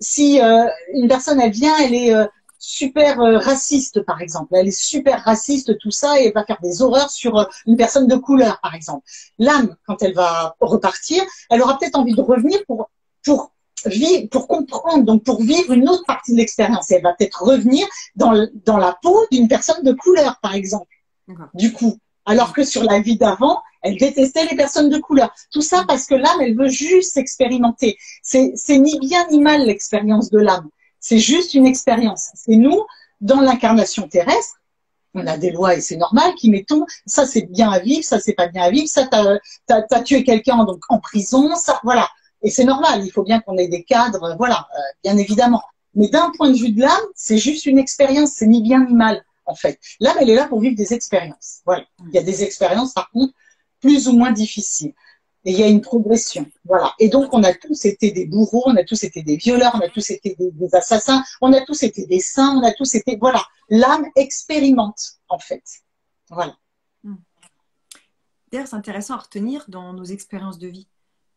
si une personne, elle vient, elle est super raciste, par exemple. Elle est super raciste, tout ça, et elle va faire des horreurs sur une personne de couleur, par exemple. L'âme, quand elle va repartir, elle aura peut-être envie de revenir pour comprendre, donc pour vivre une autre partie de l'expérience. Elle va peut-être revenir dans la peau d'une personne de couleur, par exemple. Du coup, alors que sur la vie d'avant, Elle détestait les personnes de couleur. Tout ça parce que l'âme, elle veut juste expérimenter. C'est ni bien ni mal l'expérience de l'âme. C'est juste une expérience. C'est nous, dans l'incarnation terrestre, on a des lois et c'est normal qui mettons ça c'est bien à vivre, ça c'est pas bien à vivre, ça t'as tué quelqu'un donc en prison, ça voilà. Et c'est normal, il faut bien qu'on ait des cadres, voilà, bien évidemment. Mais d'un point de vue de l'âme, c'est juste une expérience, c'est ni bien ni mal en fait. L'âme elle est là pour vivre des expériences. Voilà. Il y a des expériences par contre plus ou moins difficiles. Et il y a une progression, voilà. Et donc, on a tous été des bourreaux, on a tous été des violeurs, on a tous été des assassins, on a tous été des saints, on a tous été, voilà. L'âme expérimente, en fait. Voilà. D'ailleurs, c'est intéressant à retenir dans nos expériences de vie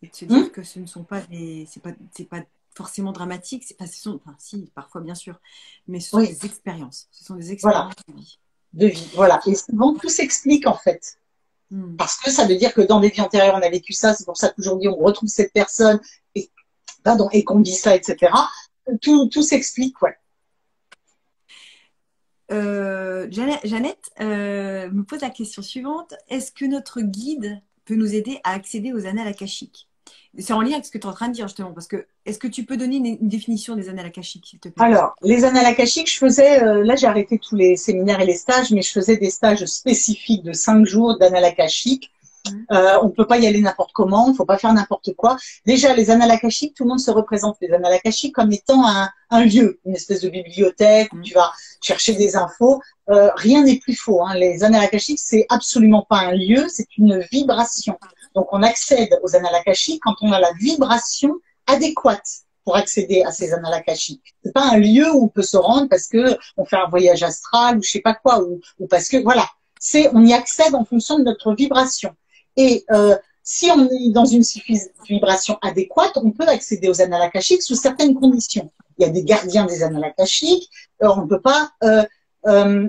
et de se dire que ce ne sont pas c'est pas forcément dramatique, c'est pas, enfin, si, parfois bien sûr, mais ce sont des expériences. Ce sont des expériences voilà. de vie. De vie, voilà. Et souvent, tout s'explique, en fait. Parce que ça veut dire que dans des vies antérieures, on a vécu ça, c'est pour ça qu'aujourd'hui, on retrouve cette personne et, et qu'on dit ça, etc. Tout s'explique, ouais. Jeannette me pose la question suivante. Est-ce que notre guide peut nous aider à accéder aux annales akashiques? C'est en lien avec ce que tu es en train de dire justement, parce que est-ce que tu peux donner une définition des annales akashiques, s'il te plaît? Alors, les annales akashiques, je faisais, là j'ai arrêté tous les séminaires et les stages, mais je faisais des stages spécifiques de 5 jours d'annales akashiques. On ne peut pas y aller n'importe comment, il ne faut pas faire n'importe quoi. Déjà, les annales akashiques, tout le monde se représente les annales akashiques comme étant un lieu, une espèce de bibliothèque où tu vas chercher des infos. Rien n'est plus faux. Hein. Les annales akashiques, c'est absolument pas un lieu, c'est une vibration. Donc, on accède aux annales akashiques quand on a la vibration adéquate pour accéder à ces annales akashiques. C'est pas un lieu où on peut se rendre parce que on fait un voyage astral ou je sais pas quoi, ou parce que voilà. On y accède en fonction de notre vibration. Et si on est dans une vibration adéquate, on peut accéder aux annales akashiques sous certaines conditions. Il y a des gardiens des annales akashiques. On ne peut pas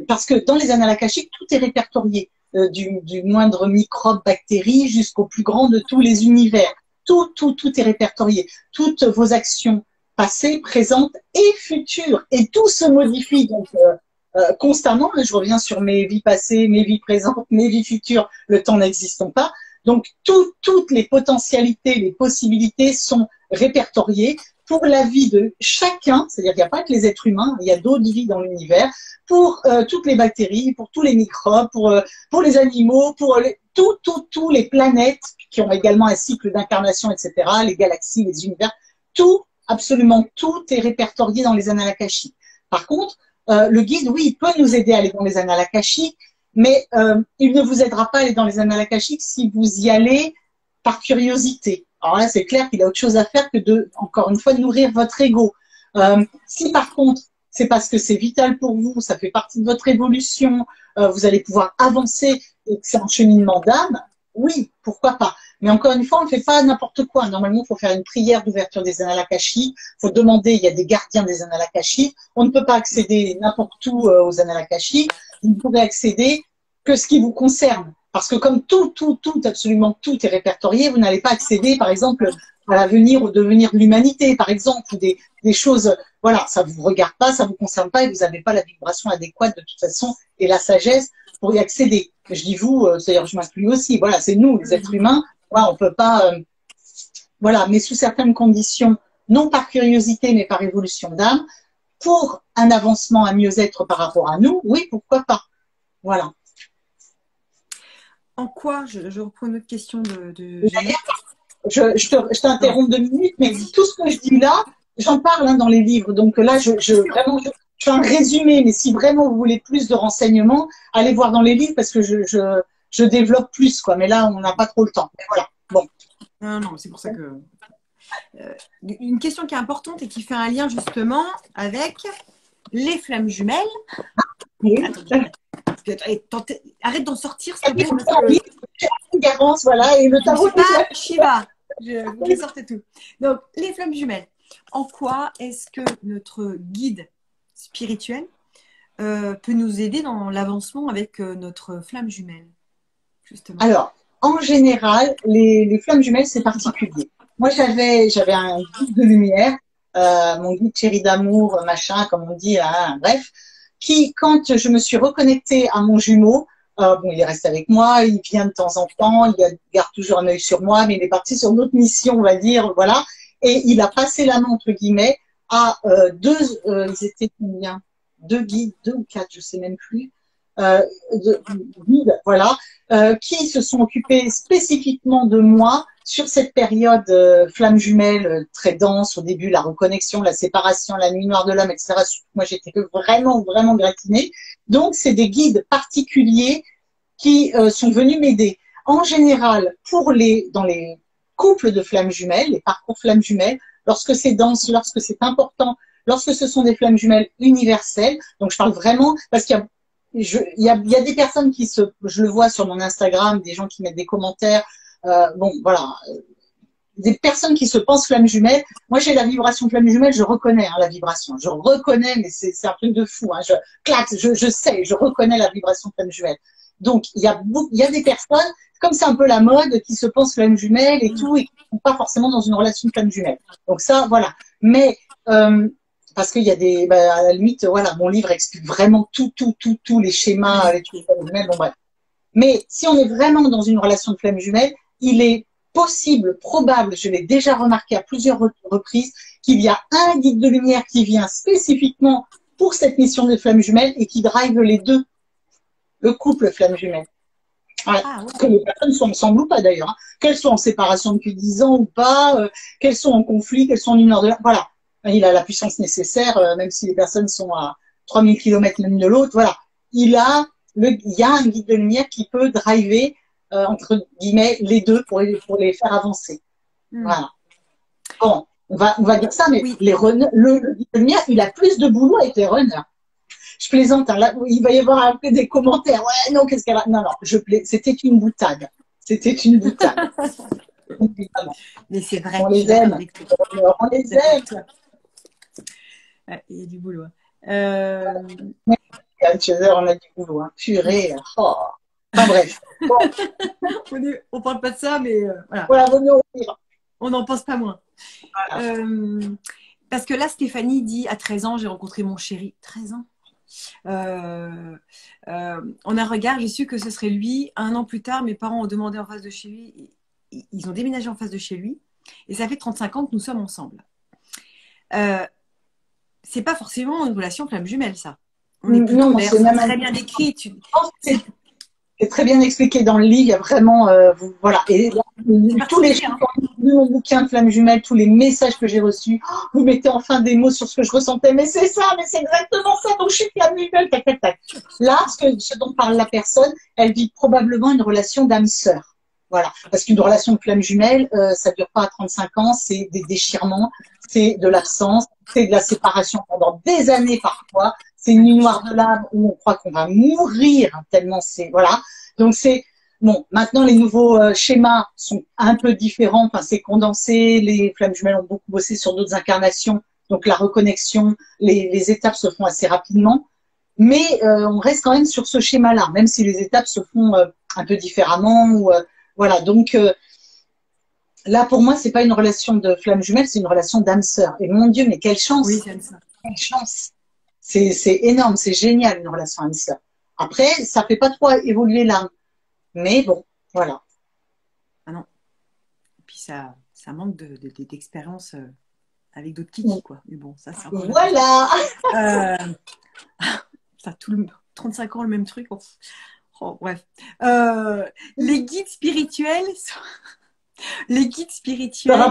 parce que dans les annales akashiques, tout est répertorié, du moindre microbe, bactérie, jusqu'au plus grand de tous les univers. Tout est répertorié. Toutes vos actions passées, présentes et futures, et tout se modifie donc. Constamment, je reviens sur mes vies passées, mes vies présentes, mes vies futures, le temps n'existant pas. Donc, toutes les potentialités, les possibilités sont répertoriées pour la vie de chacun, c'est-à-dire qu'il n'y a pas que les êtres humains, il y a d'autres vies dans l'univers, pour toutes les bactéries, pour tous les microbes, pour les animaux, pour tous les planètes qui ont également un cycle d'incarnation, etc., les galaxies, les univers, absolument tout est répertorié dans les annales akashiques. Par contre, le guide, oui, il peut nous aider à aller dans les annales akashiques, mais il ne vous aidera pas à aller dans les annales akashiques si vous y allez par curiosité. Alors là, c'est clair qu'il a autre chose à faire que encore une fois, nourrir votre ego. Si par contre, c'est parce que c'est vital pour vous, ça fait partie de votre évolution, vous allez pouvoir avancer et que c'est un cheminement d'âme, oui, pourquoi pas. Mais encore une fois, on ne fait pas n'importe quoi. Normalement, il faut faire une prière d'ouverture des annales akashiques. Il faut demander, il y a des gardiens des annales akashiques. On ne peut pas accéder n'importe où aux annales akashiques. Vous ne pourrez accéder que ce qui vous concerne. Parce que comme absolument tout est répertorié, vous n'allez pas accéder, par exemple, à l'avenir ou devenir de l'humanité, par exemple, ou des choses, voilà, ça ne vous regarde pas, ça ne vous concerne pas et vous n'avez pas la vibration adéquate de toute façon et la sagesse pour y accéder. Je dis vous, c'est-à-dire je m'inclus aussi, voilà, c'est nous, les êtres humains, voilà, on peut pas, voilà, mais sous certaines conditions, non par curiosité, mais par évolution d'âme, pour un avancement, un mieux-être par rapport à nous, oui, pourquoi pas. Voilà. En quoi, je reprends une autre question de Jeannette. Je t'interromps 2 minutes, mais tout ce que je dis là, j'en parle dans les livres. Donc là, je fais un résumé, mais si vraiment vous voulez plus de renseignements, allez voir dans les livres parce que je développe plus, quoi. Mais là, on n'a pas trop le temps. Mais voilà. Bon. Non, c'est pour ça que. Une question qui est importante et qui fait un lien justement avec les flammes jumelles. Oui. Arrête d'en sortir, s'il te plaît. Garance, voilà, et le tarot. Shiva, vous les sortez tout. Donc, les flammes jumelles. En quoi est-ce que notre guide spirituel peut nous aider dans l'avancement avec notre flamme jumelle, justement? Alors, en général, les flammes jumelles, c'est particulier. Moi, j'avais un guide de lumière, mon guide chéri d'amour, machin, comme on dit, hein, bref, qui, quand je me suis reconnectée à mon jumeau, Bon, il reste avec moi, il vient de temps en temps, garde toujours un œil sur moi, mais il est parti sur d'autres missions, on va dire, voilà. Et il a passé la main, entre guillemets, à ils étaient combien? Deux guides, deux ou quatre, je sais même plus, guides, voilà, qui se sont occupés spécifiquement de moi sur cette période flamme jumelle très dense. Au début, la reconnexion, la séparation, la nuit noire de l'homme, etc. Moi, j'étais vraiment, vraiment gratinée. Donc, c'est des guides particuliers qui sont venus m'aider. En général, dans les couples de flammes jumelles, les parcours flammes jumelles, lorsque c'est dense, lorsque c'est important, lorsque ce sont des flammes jumelles universelles, donc je parle vraiment, parce qu'il y a des personnes je le vois sur mon Instagram, des gens qui mettent des commentaires, bon, voilà, des personnes qui se pensent flammes jumelles. Moi, j'ai la vibration flamme jumelle, je reconnais la vibration. Je reconnais, mais c'est un truc de fou. Hein. Je sais, je reconnais la vibration flamme jumelle. Donc, il y a des personnes, comme c'est un peu la mode, qui se pensent flamme jumelle et tout, et qui ne sont pas forcément dans une relation flamme jumelle. Donc ça, voilà. Mais parce qu'il y a à la limite, voilà, mon livre explique vraiment tous les schémas, les trucs flammes jumelles, bon bref. Mais si on est vraiment dans une relation de flamme jumelle, il est possible, probable, je l'ai déjà remarqué à plusieurs reprises, qu'il y a un guide de lumière qui vient spécifiquement pour cette mission de flamme jumelle et qui drive les deux, le couple flamme jumelle. Ouais. Ah, ouais. Que les personnes sont ensemble ou pas d'ailleurs, hein. Qu'elles soient en séparation depuis 10 ans ou pas, qu'elles sont en conflit, qu'elles sont en une heure de là, voilà. Il a la puissance nécessaire, même si les personnes sont à 3000 km l'une de l'autre, voilà. Il y a un guide de lumière qui peut driver, entre guillemets, les deux pour les faire avancer. Voilà. Bon, on va dire ça, mais oui. Le guide de lumière, il a plus de boulot avec les runners. Je plaisante, hein, là, il va y avoir un peu des commentaires. Ouais, non, qu'est-ce qu'elle a? Non, c'était une boutade. C'était une boutade. Mais c'est vrai. On les aime. On les aime. Il y a du boulot. On a du boulot. Hein. Purée. Oh. Enfin bref. Bon. On parle pas de ça, mais voilà. Voilà, vaut mieux rire. On n'en pense pas moins. Voilà. Parce que là, Stéphanie dit, à 13 ans, j'ai rencontré mon chéri. 13 ans. En un regard, j'ai su que ce serait lui. Un an plus tard, mes parents ont demandé en face de chez lui. Ils ont déménagé en face de chez lui. Et ça fait 35 ans que nous sommes ensemble. C'est pas forcément une relation flamme jumelle, ça. On est plutôt très bien décrit. C'est très bien expliqué dans le livre. Il y a vraiment, voilà. Et tous les gens qui ont lu mon bouquin de flamme jumelle, tous les messages que j'ai reçus, vous mettez enfin des mots sur ce que je ressentais. Mais c'est ça, mais c'est exactement ça. Donc je suis flamme jumelle, tac, tac, tac. Là, ce dont parle la personne, elle vit probablement une relation d'âme sœur. Voilà, parce qu'une relation de flamme jumelle, ça dure pas à 35 ans, c'est des déchirements, c'est de l'absence, c'est de la séparation pendant des années parfois, c'est une nuit noire de l'âme où on croit qu'on va mourir tellement c'est, voilà. Donc c'est, bon, maintenant les nouveaux schémas sont un peu différents, enfin c'est condensé, les flammes jumelles ont beaucoup bossé sur d'autres incarnations, donc la reconnexion, les étapes se font assez rapidement, mais on reste quand même sur ce schéma-là, même si les étapes se font un peu différemment ou voilà, donc là pour moi c'est pas une relation de flamme jumelle, c'est une relation d'âme sœur. Et mon Dieu, mais quelle chance! Oui, c'est ça. Quelle chance! C'est énorme, c'est génial une relation âme sœur. Après, ça fait pas trop évoluer l'âme, mais bon, voilà. Ah non. Et puis ça manque d'expérience avec d'autres kikis, quoi. Mais bon, ça c'est encore. Voilà. Ça 35 ans le même truc. Oh, bref. Les guides spirituels. Les guides spirituels.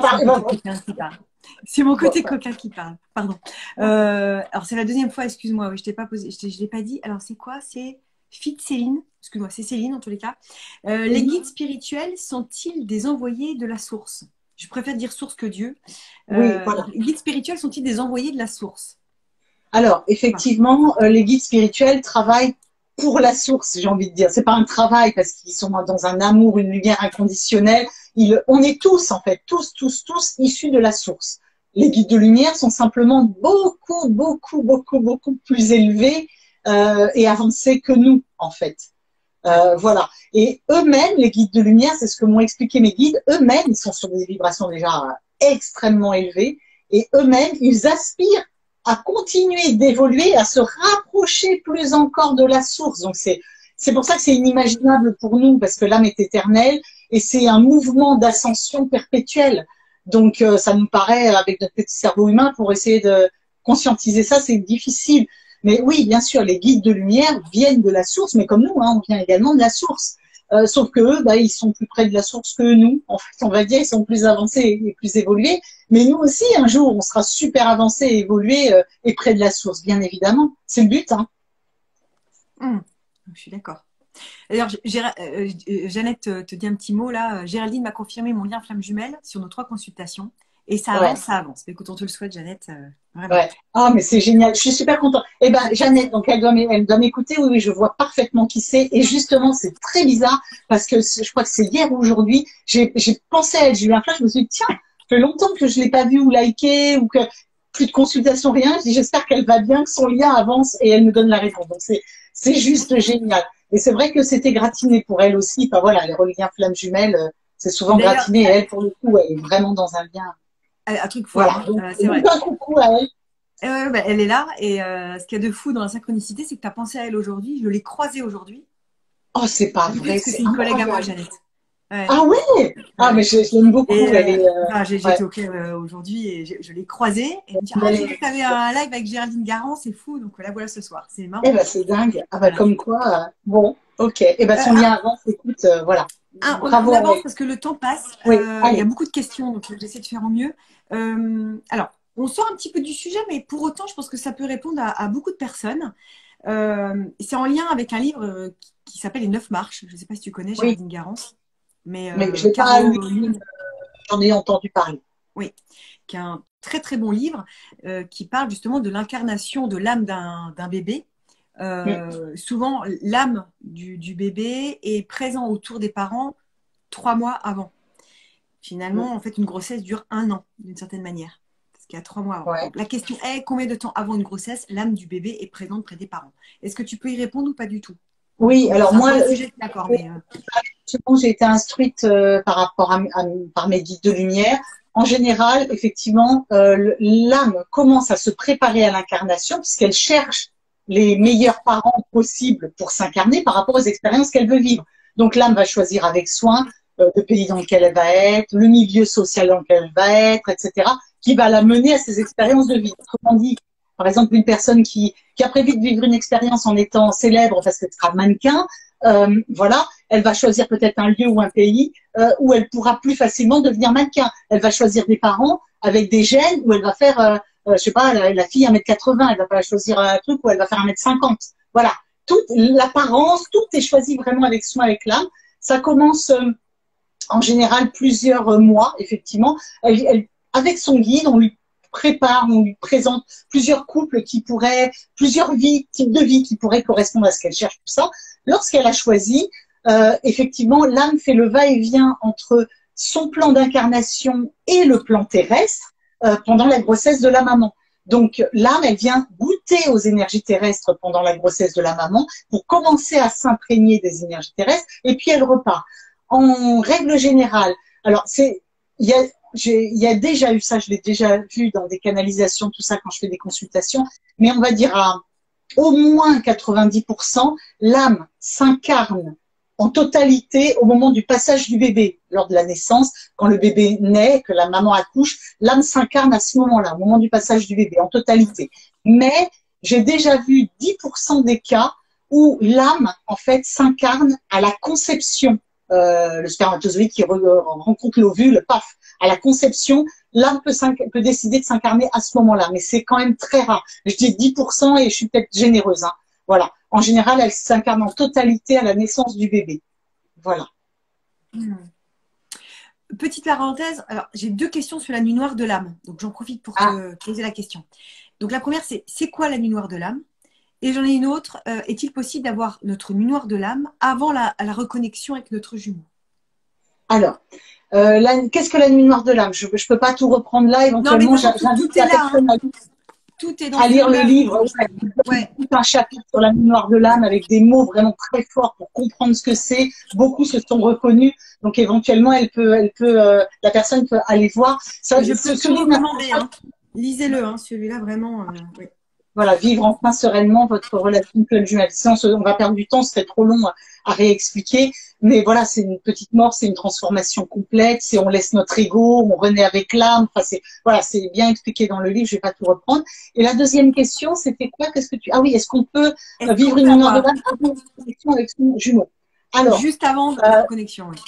C'est mon côté coquin qui parle. Pardon. Alors, c'est la deuxième fois, excuse-moi. Oui, je t'ai pas posé. Je l'ai pas dit. Alors, c'est quoi? C'est Fit Céline. Excuse-moi, c'est Céline en tous les cas. Les guides spirituels sont-ils des envoyés de la source? Je préfère dire source que Dieu. Oui, voilà. Les guides spirituels sont-ils des envoyés de la source? Alors, effectivement, les guides spirituels travaillent pour la source, j'ai envie de dire. C'est pas un travail parce qu'ils sont dans un amour, une lumière inconditionnelle. On est tous, en fait, tous issus de la source. Les guides de lumière sont simplement beaucoup plus élevés et avancés que nous, en fait. Voilà. Et eux-mêmes, les guides de lumière, c'est ce que m'ont expliqué mes guides, eux-mêmes, ils sont sur des vibrations déjà extrêmement élevées et eux-mêmes, ils aspirent à continuer d'évoluer, à se rapprocher plus encore de la source. Donc c'est c'est pour ça que c'est inimaginable pour nous, parce que l'âme est éternelle et c'est un mouvement d'ascension perpétuel. Donc, ça nous paraît, avec notre petit cerveau humain, pour essayer de conscientiser ça, c'est difficile. Mais oui, bien sûr, les guides de lumière viennent de la source, mais comme nous, hein, on vient également de la source. Sauf que eux, bah, ils sont plus près de la source que nous. En fait, on va dire, ils sont plus avancés et plus évolués. Mais nous aussi, un jour, on sera super avancés et évolués et près de la source, bien évidemment. C'est le but, hein. Je suis d'accord. D'ailleurs, Jeannette te dit un petit mot là. Géraldine m'a confirmé mon lien flamme jumelle sur nos 3 consultations. Et ça avance, ça avance. Écoute, on te le souhaite, Jeannette. Vraiment. Ouais. Ah, mais c'est génial. Je suis super contente. Eh ben, Jeannette, donc elle doit m'écouter. Oui, oui, je vois parfaitement qui c'est. Et justement, c'est très bizarre parce que je crois que c'est hier ou aujourd'hui. J'ai pensé à elle. J'ai eu un flash. Je me suis dit, tiens, ça fait longtemps que je l'ai pas vue ou likée ou que plus de consultation, rien. Je dis, j'espère qu'elle va bien, que son lien avance et elle me donne la réponse. Donc, c'est juste génial. Et c'est vrai que c'était gratiné pour elle aussi. Enfin, voilà, les reliens flammes jumelles, c'est souvent gratiné. Et elle, pour le coup, elle est vraiment dans un lien. Un truc fort, voilà. C'est vrai. Un coucou à elle. Bah, elle est là. Et ce qu'il y a de fou dans la synchronicité, c'est que tu as pensé à elle aujourd'hui. Je l'ai croisée aujourd'hui. Oh, c'est pas vrai. Parce que c'est une collègue à moi, Jeannette. Ouais. Ah ouais. Ah, mais je l'aime beaucoup. J'étais OK aujourd'hui et je l'ai croisée. Et elle me dit, ah, j'ai vu que tu avais un live avec Géraldine Garand, c'est fou. Donc là, voilà ce soir. C'est marrant. Eh ben, c'est dingue. Ah, bah, comme quoi. Bon, OK. Eh ben, son lien avance. Écoute, voilà. Bravo. On avance parce que le temps passe. Oui, il y a beaucoup de questions, donc j'essaie de faire au mieux. Alors, on sort un petit peu du sujet, mais pour autant, je pense que ça peut répondre à beaucoup de personnes. C'est en lien avec un livre qui s'appelle Les 9 marches. Je ne sais pas si tu connais Géraldine Garance. Mais je l'ai pas lu, j'en ai entendu parler. Oui, qui est un très très bon livre qui parle justement de l'incarnation de l'âme d'un bébé. Souvent, l'âme du bébé est présente autour des parents 3 mois avant. Finalement, en fait, une grossesse dure 1 an, d'une certaine manière. Parce qu'il y a 3 mois avant. Donc, la question est, combien de temps avant une grossesse, l'âme du bébé est présente près des parents? Est-ce que tu peux y répondre ou pas du tout? Oui, alors moi, d'accord, j'ai été instruite par rapport par mes guides de lumière. En général, effectivement, l'âme commence à se préparer à l'incarnation puisqu'elle cherche les meilleurs parents possibles pour s'incarner par rapport aux expériences qu'elle veut vivre. Donc l'âme va choisir avec soin le pays dans lequel elle va être, le milieu social dans lequel elle va être, etc., qui va la mener à ces expériences de vie. Autrement dit, par exemple, une personne qui a prévu de vivre une expérience en étant célèbre parce qu'elle sera mannequin, voilà, elle va choisir peut-être un lieu ou un pays où elle pourra plus facilement devenir mannequin. Elle va choisir des parents avec des gènes où elle va faire, je sais pas, la fille 1m80, elle va pas choisir un truc où elle va faire 1m50. Voilà, toute l'apparence, tout est choisi vraiment avec soin, avec l'âme. Ça commence en général plusieurs mois, effectivement. Avec son guide, on lui prépare, on lui présente plusieurs couples plusieurs types de vie qui pourraient correspondre à ce qu'elle cherche, tout ça. Lorsqu'elle a choisi, effectivement, l'âme fait le va-et-vient entre son plan d'incarnation et le plan terrestre pendant la grossesse de la maman. Donc, l'âme, elle vient goûter aux énergies terrestres pendant la grossesse de la maman pour commencer à s'imprégner des énergies terrestres et puis elle repart. En règle générale, alors il y a déjà eu ça, je l'ai déjà vu dans des canalisations, tout ça, quand je fais des consultations, mais on va dire à au moins 90%, l'âme s'incarne en totalité au moment du passage du bébé, lors de la naissance, quand le bébé naît, que la maman accouche, l'âme s'incarne à ce moment-là, au moment du passage du bébé, en totalité. Mais j'ai déjà vu 10% des cas où l'âme, en fait, s'incarne à la conception. Le spermatozoïde qui rencontre l'ovule, paf, à la conception, l'âme peut décider de s'incarner à ce moment-là, mais c'est quand même très rare. Je dis 10% et je suis peut-être généreuse. Hein. Voilà. En général, elle s'incarne en totalité à la naissance du bébé. Voilà. Petite parenthèse, alors j'ai 2 questions sur la nuit noire de l'âme, donc j'en profite pour te poser la question. Donc la première, c'est quoi la nuit noire de l'âme? Et j'en ai une autre, est-il possible d'avoir notre nuit noire de l'âme avant la reconnexion avec notre jumeau? Alors, qu'est-ce que la nuit noire de l'âme? Je ne peux pas tout reprendre là, éventuellement, j'invite la personne à lire le livre. Ouais. Tout un chapitre sur la nuit noire de l'âme avec des mots vraiment très forts pour comprendre ce que c'est. Beaucoup se sont reconnus, donc éventuellement, la personne peut aller voir. Ça, je peux le recommander. Hein. Lisez-le, hein, celui-là vraiment. Oui. Voilà, vivre enfin sereinement votre relation flamme jumelle. Sinon, on va perdre du temps, ce serait trop long à réexpliquer. Mais voilà, c'est une petite mort, c'est une transformation complète. C'est on laisse notre ego, on renaît avec l'âme. Enfin, c'est voilà, c'est bien expliqué dans le livre. Je vais pas tout reprendre. Et la deuxième question, c'était quoi? Qu'est-ce que tu Ah oui, est-ce qu'on peut Est-ce vivre qu'on une peut lumière de avoir, l'âme avant la connexion avec son jumeau? Alors, juste avant la reconnexion, oui.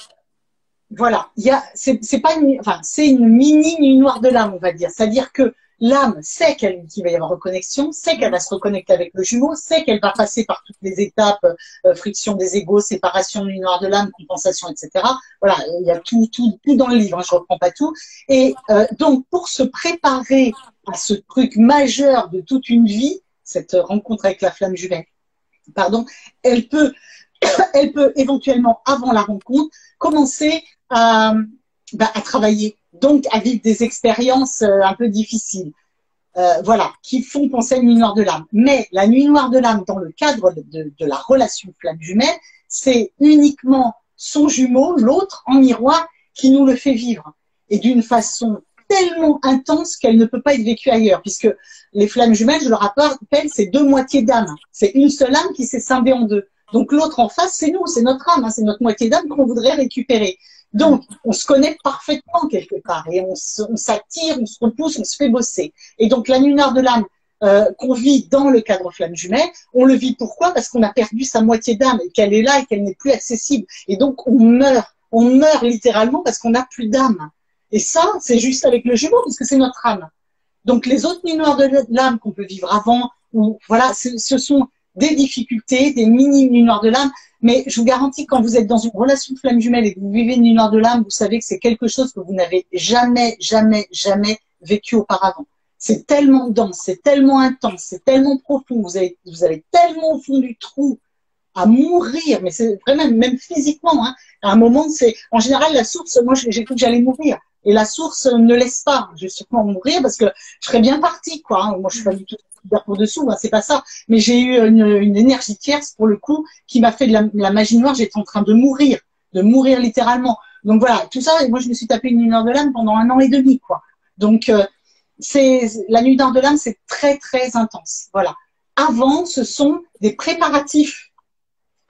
voilà, c'est pas une, enfin, c'est une mini nuit noire de l'âme, on va dire. C'est-à-dire que l'âme sait qu'il va y avoir reconnexion, sait qu'elle va se reconnecter avec le jumeau, sait qu'elle va passer par toutes les étapes, friction des égos, séparation, nuit noire de l'âme, compensation, etc. Voilà, il y a tout dans le livre, hein, je reprends pas tout. Et donc, pour se préparer à ce truc majeur de toute une vie, cette rencontre avec la flamme jumelle, pardon, elle peut, elle peut éventuellement, avant la rencontre, commencer à travailler, donc à vivre des expériences un peu difficiles, voilà, qui font penser à une nuit noire de l'âme. Mais la nuit noire de l'âme, dans le cadre de la relation flamme jumelle, c'est uniquement son jumeau, l'autre, en miroir, qui nous le fait vivre. Et d'une façon tellement intense qu'elle ne peut pas être vécue ailleurs, puisque les flammes jumelles, je le rappelle, c'est deux moitiés d'âme. C'est une seule âme qui s'est scindée en deux. Donc l'autre en face, c'est nous, c'est notre âme, hein, c'est notre moitié d'âme qu'on voudrait récupérer. Donc, on se connaît parfaitement quelque part et on s'attire, on se repousse, on se fait bosser. Et donc, la nuit noire de l'âme qu'on vit dans le cadre flamme jumelle, on le vit pourquoi? Parce qu'on a perdu sa moitié d'âme et qu'elle est là et qu'elle n'est plus accessible. Et donc, on meurt littéralement parce qu'on n'a plus d'âme. Et ça, c'est juste avec le jumeau parce que c'est notre âme. Donc, les autres nuits noires de l'âme qu'on peut vivre avant, ou voilà, ce sont des difficultés, des mini nuits noires de l'âme. Mais je vous garantis, quand vous êtes dans une relation de flamme jumelle et que vous vivez une nuit noire de l'âme, vous savez que c'est quelque chose que vous n'avez jamais, jamais, jamais vécu auparavant. C'est tellement dense, c'est tellement intense, c'est tellement profond. Vous allez tellement au fond du trou à mourir, mais c'est vraiment même physiquement. Hein. À un moment, c'est en général la source. Moi, j'ai cru que j'allais mourir. Et la source ne laisse pas. Je vais sûrement mourir parce que je serais bien partie, quoi. Hein. Moi, je suis pas du tout pour dessous, hein, c'est pas ça. Mais j'ai eu une énergie tierce pour le coup qui m'a fait de la magie noire. J'étais en train de mourir littéralement. Donc voilà, tout ça. Et moi, je me suis tapé une nuit noire de l'âme pendant 1 an et demi, quoi. Donc c'est la nuit noire de l'âme, c'est très très intense. Voilà. Avant, ce sont des préparatifs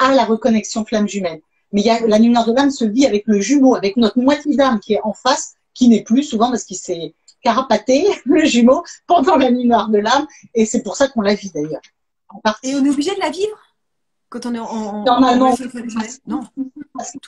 à la reconnexion flamme jumelle. Mais la nuit noire de l'âme se vit avec le jumeau, avec notre moitié d'âme qui est en face, qui n'est plus souvent parce qu'il s'est carapaté, le jumeau, pendant la nuit noire de l'âme. Et c'est pour ça qu'on la vit d'ailleurs. Et on est obligé de la vivre quand on est normalement, non.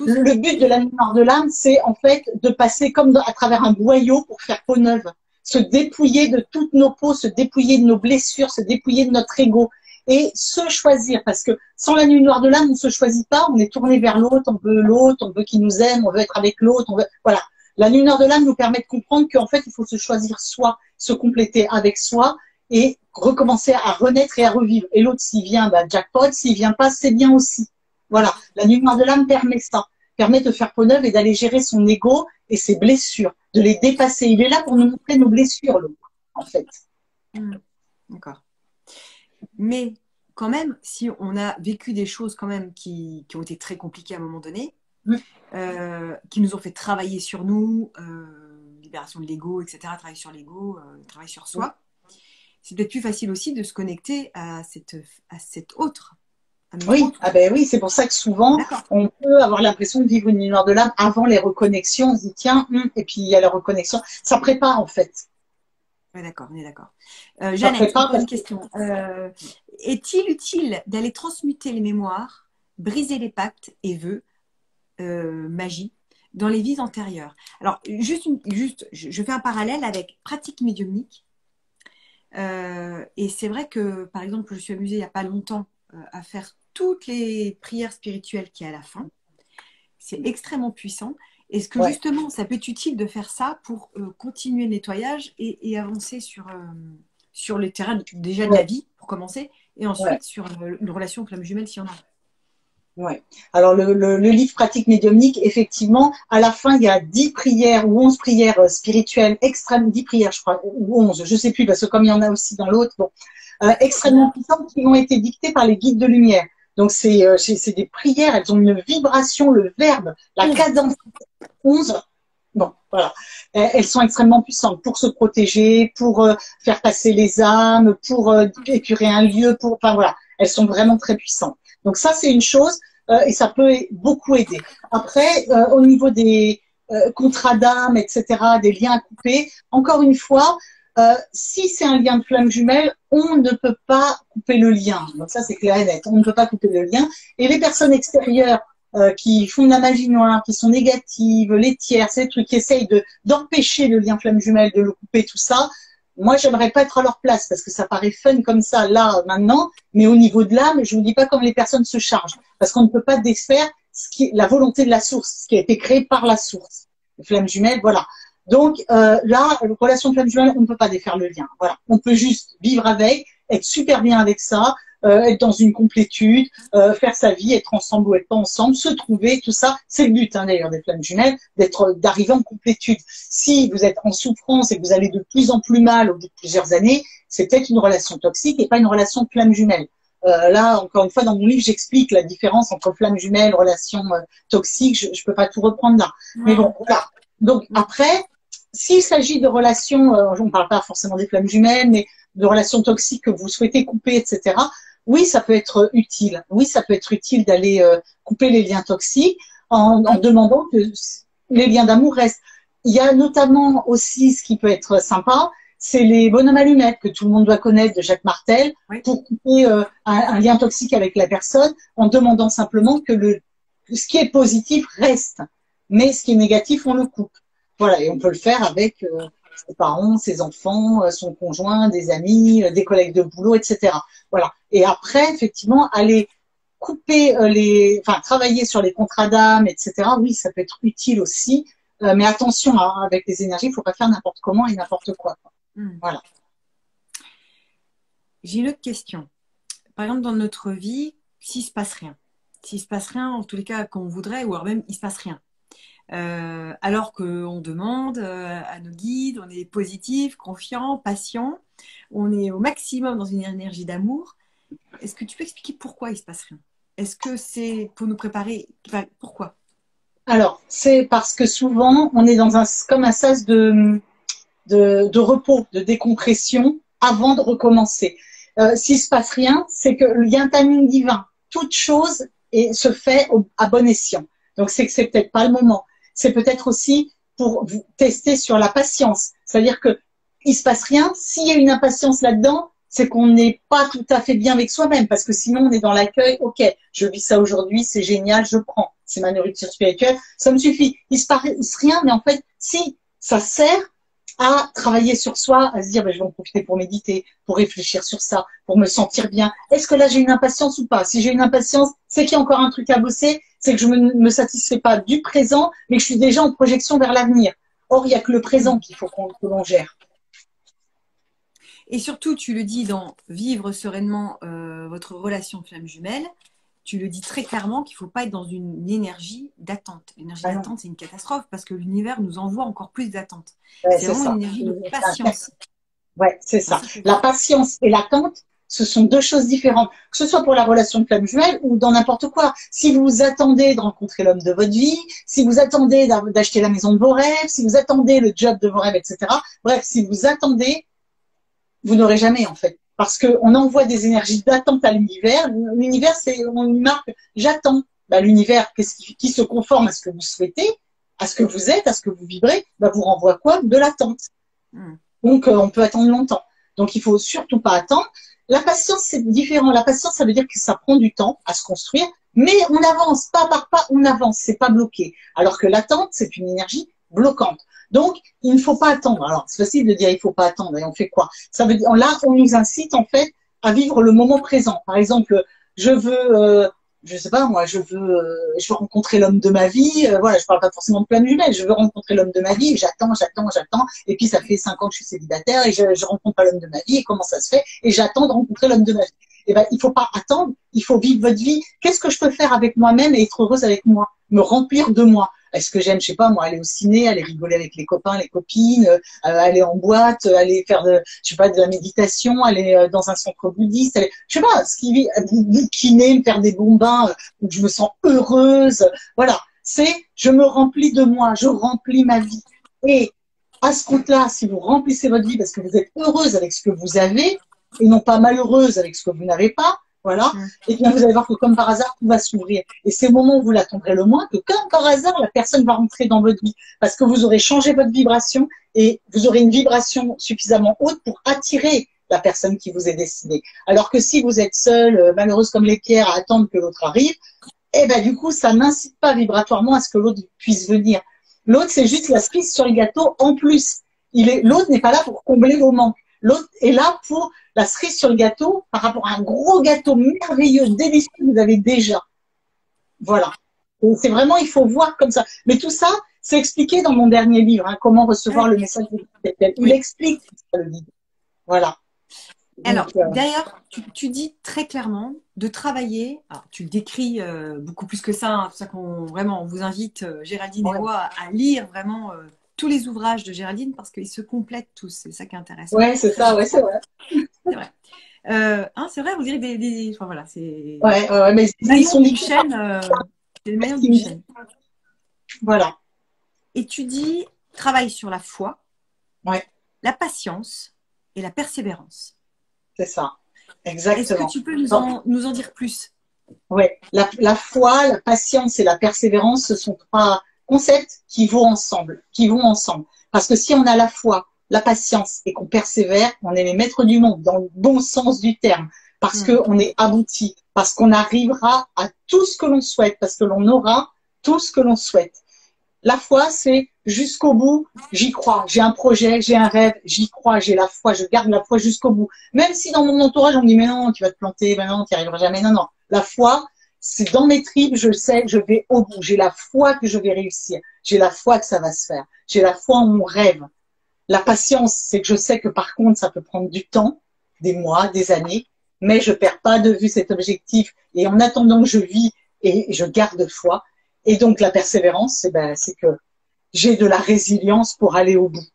Le but de la nuit noire de l'âme, c'est en fait de passer comme à travers un boyau pour faire peau neuve. Se dépouiller de toutes nos peaux, se dépouiller de nos blessures, se dépouiller de notre ego. Et se choisir, parce que sans la nuit noire de l'âme, on ne se choisit pas, on est tourné vers l'autre, on veut qu'il nous aime, on veut être avec l'autre, voilà. La nuit noire de l'âme nous permet de comprendre qu'en fait, il faut se choisir soi, se compléter avec soi et recommencer à renaître et à revivre. Et l'autre, s'il vient, bah, jackpot, s'il vient pas, c'est bien aussi. Voilà. La nuit noire de l'âme permet ça, permet de faire peau neuve et d'aller gérer son ego et ses blessures, de les dépasser. Il est là pour nous montrer nos blessures, l'autre, en fait. D'accord. Mais quand même, si on a vécu des choses quand même qui ont été très compliquées à un moment donné, qui nous ont fait travailler sur nous, libération de l'ego, etc., travail sur l'ego, travail sur soi, c'est peut-être plus facile aussi de se connecter à cette autre. Oui, ah ben oui, c'est pour ça que souvent, on peut avoir l'impression de vivre une nuit noire de l'âme avant les reconnexions. On se dit, tiens, et puis il y a la reconnexion. Ça prépare, en fait. Oui, d'accord, on est d'accord. Jeannette, une question. Est-il utile d'aller transmuter les mémoires, briser les pactes et vœux, magie, dans les vies antérieures? Alors, je fais un parallèle avec pratique médiumnique. Et c'est vrai que, par exemple, je suis amusée il n'y a pas longtemps à faire toutes les prières spirituelles qu'il y a à la fin. C'est extrêmement puissant. Est-ce que justement, ça peut être utile de faire ça pour continuer le nettoyage et avancer sur le terrain déjà de la vie, pour commencer, et ensuite sur une relation flamme jumelle, s'il y en a? Ouais. Alors, le livre pratique médiumnique, effectivement, à la fin, il y a 10 prières ou 11 prières spirituelles extrêmement, 10 prières, je crois, ou 11, je sais plus, parce que comme il y en a aussi dans l'autre, bon, extrêmement puissantes qui ont été dictées par les guides de lumière. Donc, c'est des prières, elles ont une vibration, le verbe, la cadence. 11, Bon, voilà. Elles sont extrêmement puissantes pour se protéger, pour faire passer les âmes, pour épurer un lieu, pour, enfin voilà, elles sont vraiment très puissantes. Donc ça, c'est une chose et ça peut beaucoup aider. Après, au niveau des contrats d'âme, etc., des liens à couper, encore une fois, si c'est un lien de flamme jumelle, on ne peut pas couper le lien. Donc ça, c'est clair et net. On ne peut pas couper le lien. Et les personnes extérieures qui font de la magie noire, qui sont négatives, les tiers, ces trucs qui essayent d'empêcher le lien flamme jumelle, de le couper, tout ça. Moi, j'aimerais pas être à leur place parce que ça paraît fun comme ça, là, maintenant. Mais au niveau de l'âme, je vous dis pas comment les personnes se chargent. Parce qu'on ne peut pas défaire la volonté de la source, ce qui a été créé par la source. Les flammes jumelles, voilà. Donc, là, relation de flamme jumelle, on ne peut pas défaire le lien. Voilà. On peut juste vivre avec, être super bien avec ça, être dans une complétude, faire sa vie, être ensemble ou être pas ensemble, se trouver, tout ça, c'est le but d'ailleurs des flammes jumelles, d'arriver en complétude. Si vous êtes en souffrance et que vous allez de plus en plus mal au bout de plusieurs années, c'est peut-être une relation toxique et pas une relation de flamme jumelle. Là, encore une fois, dans mon livre, j'explique la différence entre flamme jumelle, relation toxique. Je peux pas tout reprendre là, mais bon, voilà. Donc après, s'il s'agit de relations, on ne parle pas forcément des flammes jumelles, mais de relations toxiques que vous souhaitez couper, etc. Oui, ça peut être utile. Oui, ça peut être utile d'aller couper les liens toxiques en demandant que les liens d'amour restent. Il y a notamment aussi ce qui peut être sympa, c'est les bonhommes allumettes que tout le monde doit connaître de Jacques Martel pour couper un lien toxique avec la personne en demandant simplement que ce qui est positif reste, mais ce qui est négatif, on le coupe. Voilà, et on peut le faire avec ses parents, ses enfants, son conjoint, des amis, des collègues de boulot, etc. Voilà. Et après, effectivement, aller couper enfin, travailler sur les contrats d'âme, etc. Oui, ça peut être utile aussi. Mais attention, hein, avec les énergies, il ne faut pas faire n'importe comment et n'importe quoi. Voilà. J'ai une autre question. Par exemple, dans notre vie, s'il se passe rien, en tous les cas qu'on voudrait, ou alors même il se passe rien. Alors qu'on demande à nos guides, on est positif, confiant, patient, on est au maximum dans une énergie d'amour. Est-ce que tu peux expliquer pourquoi il se passe rien? Est-ce que c'est pour nous préparer? Enfin, pourquoi? Alors, c'est parce que souvent, on est dans comme un sas de repos, de décompression avant de recommencer. S'il se passe rien, c'est qu'il y a un timing divin. Toute chose se fait à bon escient. Donc, c'est que c'est peut-être pas le moment. C'est peut-être aussi pour vous tester sur la patience. C'est-à-dire que il se passe rien. S'il y a une impatience là-dedans, c'est qu'on n'est pas tout à fait bien avec soi-même, parce que sinon on est dans l'accueil. Ok, je vis ça aujourd'hui, c'est génial, je prends. C'est ma nourriture spirituelle, ça me suffit. Il se passe rien, mais en fait, si ça sert à travailler sur soi, à se dire, ben, je vais en profiter pour méditer, pour réfléchir sur ça, pour me sentir bien. Est-ce que là j'ai une impatience ou pas? Si j'ai une impatience, c'est qu'il y a encore un truc à bosser, c'est que je ne me satisfais pas du présent, mais que je suis déjà en projection vers l'avenir. Or, il n'y a que le présent qu'il faut que l'on gère. Et surtout, tu le dis dans Vivre sereinement votre relation flamme jumelle, tu le dis très clairement qu'il ne faut pas être dans une énergie d'attente. L'énergie d'attente, c'est une catastrophe parce que l'univers nous envoie encore plus d'attente. Ouais, c'est vraiment une énergie de patience. Ouais, c'est ça. La patience et l'attente, ce sont deux choses différentes. Que ce soit pour la relation de flamme jumelle ou dans n'importe quoi. Si vous attendez de rencontrer l'homme de votre vie, si vous attendez d'acheter la maison de vos rêves, si vous attendez le job de vos rêves, etc. Bref, si vous attendez, vous n'aurez jamais en fait. Parce qu'on envoie des énergies d'attente à l'univers. L'univers, on marque j'attends. Bah, l'univers, qui se conforme à ce que vous souhaitez, à ce que vous êtes, à ce que vous vibrez, bah, vous renvoie quoi? De l'attente. Donc, on peut attendre longtemps. Donc, il faut surtout pas attendre. La patience, c'est différent. La patience, ça veut dire que ça prend du temps à se construire, mais on avance, pas par pas, on avance, c'est pas bloqué. Alors que l'attente, c'est une énergie bloquante. Donc, il ne faut pas attendre. Alors, c'est facile de dire il faut pas attendre. Et on fait quoi? Ça veut dire, là, on nous incite, en fait, à vivre le moment présent. Par exemple, je veux, je sais pas, moi, je veux rencontrer l'homme de ma vie. Voilà, je parle pas forcément de flamme jumelle. Je veux rencontrer l'homme de ma vie. J'attends. Et puis, ça fait 5 ans que je suis célibataire et je rencontre pas l'homme de ma vie. Et comment ça se fait? Et j'attends de rencontrer l'homme de ma vie. Eh ben, il faut pas attendre. Il faut vivre votre vie. Qu'est-ce que je peux faire avec moi-même et être heureuse avec moi? Me remplir de moi. Est-ce que j'aime, je sais pas, moi, aller au ciné, aller rigoler avec les copains, les copines, aller en boîte, aller faire je sais pas, de la méditation, aller dans un centre bouddhiste, aller, je sais pas, bouquiner, me faire des bons bains où je me sens heureuse. Voilà. c'est je me remplis de moi, je remplis ma vie. Et à ce compte-là, si vous remplissez votre vie parce que vous êtes heureuse avec ce que vous avez et non pas malheureuse avec ce que vous n'avez pas, voilà, et bien vous allez voir que comme par hasard, tout va s'ouvrir. Et c'est au moment où vous l'attendrez le moins que comme par hasard, la personne va rentrer dans votre vie parce que vous aurez changé votre vibration et vous aurez une vibration suffisamment haute pour attirer la personne qui vous est destinée. Alors que si vous êtes seule, malheureuse comme les pierres, à attendre que l'autre arrive, eh ben du coup, ça n'incite pas vibratoirement à ce que l'autre puisse venir. L'autre, c'est juste la cerise sur le gâteau en plus. L'autre n'est pas là pour combler vos manques. L'autre est là pour la cerise sur le gâteau par rapport à un gros gâteau merveilleux, délicieux que vous avez déjà. Voilà. C'est vraiment, il faut voir comme ça. Mais tout ça, c'est expliqué dans mon dernier livre, hein, comment recevoir le message de l'univers. Il explique tout ça, le livre. Voilà. Alors, d'ailleurs, tu dis très clairement de travailler, alors tu le décris beaucoup plus que ça, hein, c'est pour ça qu'on vraiment on vous invite, Géraldine et moi, à lire vraiment tous les ouvrages de Géraldine parce qu'ils se complètent tous, c'est ça qui est intéressant. Ouais, c'est ça, ouais, c'est vrai. C'est vrai. C'est vrai, vous direz enfin, voilà, c'est mais ils sont d'une chaîne, c'est le maillon d'une chaîne. Voilà. Et tu dis, travaille sur la foi, ouais, la patience et la persévérance. C'est ça, exactement. Est-ce que tu peux nous en dire plus? Oui, la foi, la patience et la persévérance, ce sont trois concepts qui vont ensemble, Parce que si on a la foi, la patience et qu'on persévère, on est les maîtres du monde, dans le bon sens du terme, parce qu'on est abouti, parce qu'on arrivera à tout ce que l'on souhaite, parce que l'on aura tout ce que l'on souhaite. La foi, c'est jusqu'au bout, j'y crois. J'ai un projet, j'ai un rêve, j'y crois, j'ai la foi, je garde la foi jusqu'au bout. Même si dans mon entourage, on me dit, mais non, tu vas te planter, mais non, tu n'y arriveras jamais. Non, non. La foi, c'est dans mes tripes, je sais, je vais au bout. J'ai la foi que je vais réussir. J'ai la foi que ça va se faire. J'ai la foi en mon rêve. La patience, c'est que je sais que par contre, ça peut prendre du temps, des mois, des années, mais je perds pas de vue cet objectif. Et en attendant que je vis et je garde foi. Et donc, la persévérance, c'est que j'ai de la résilience pour aller au bout.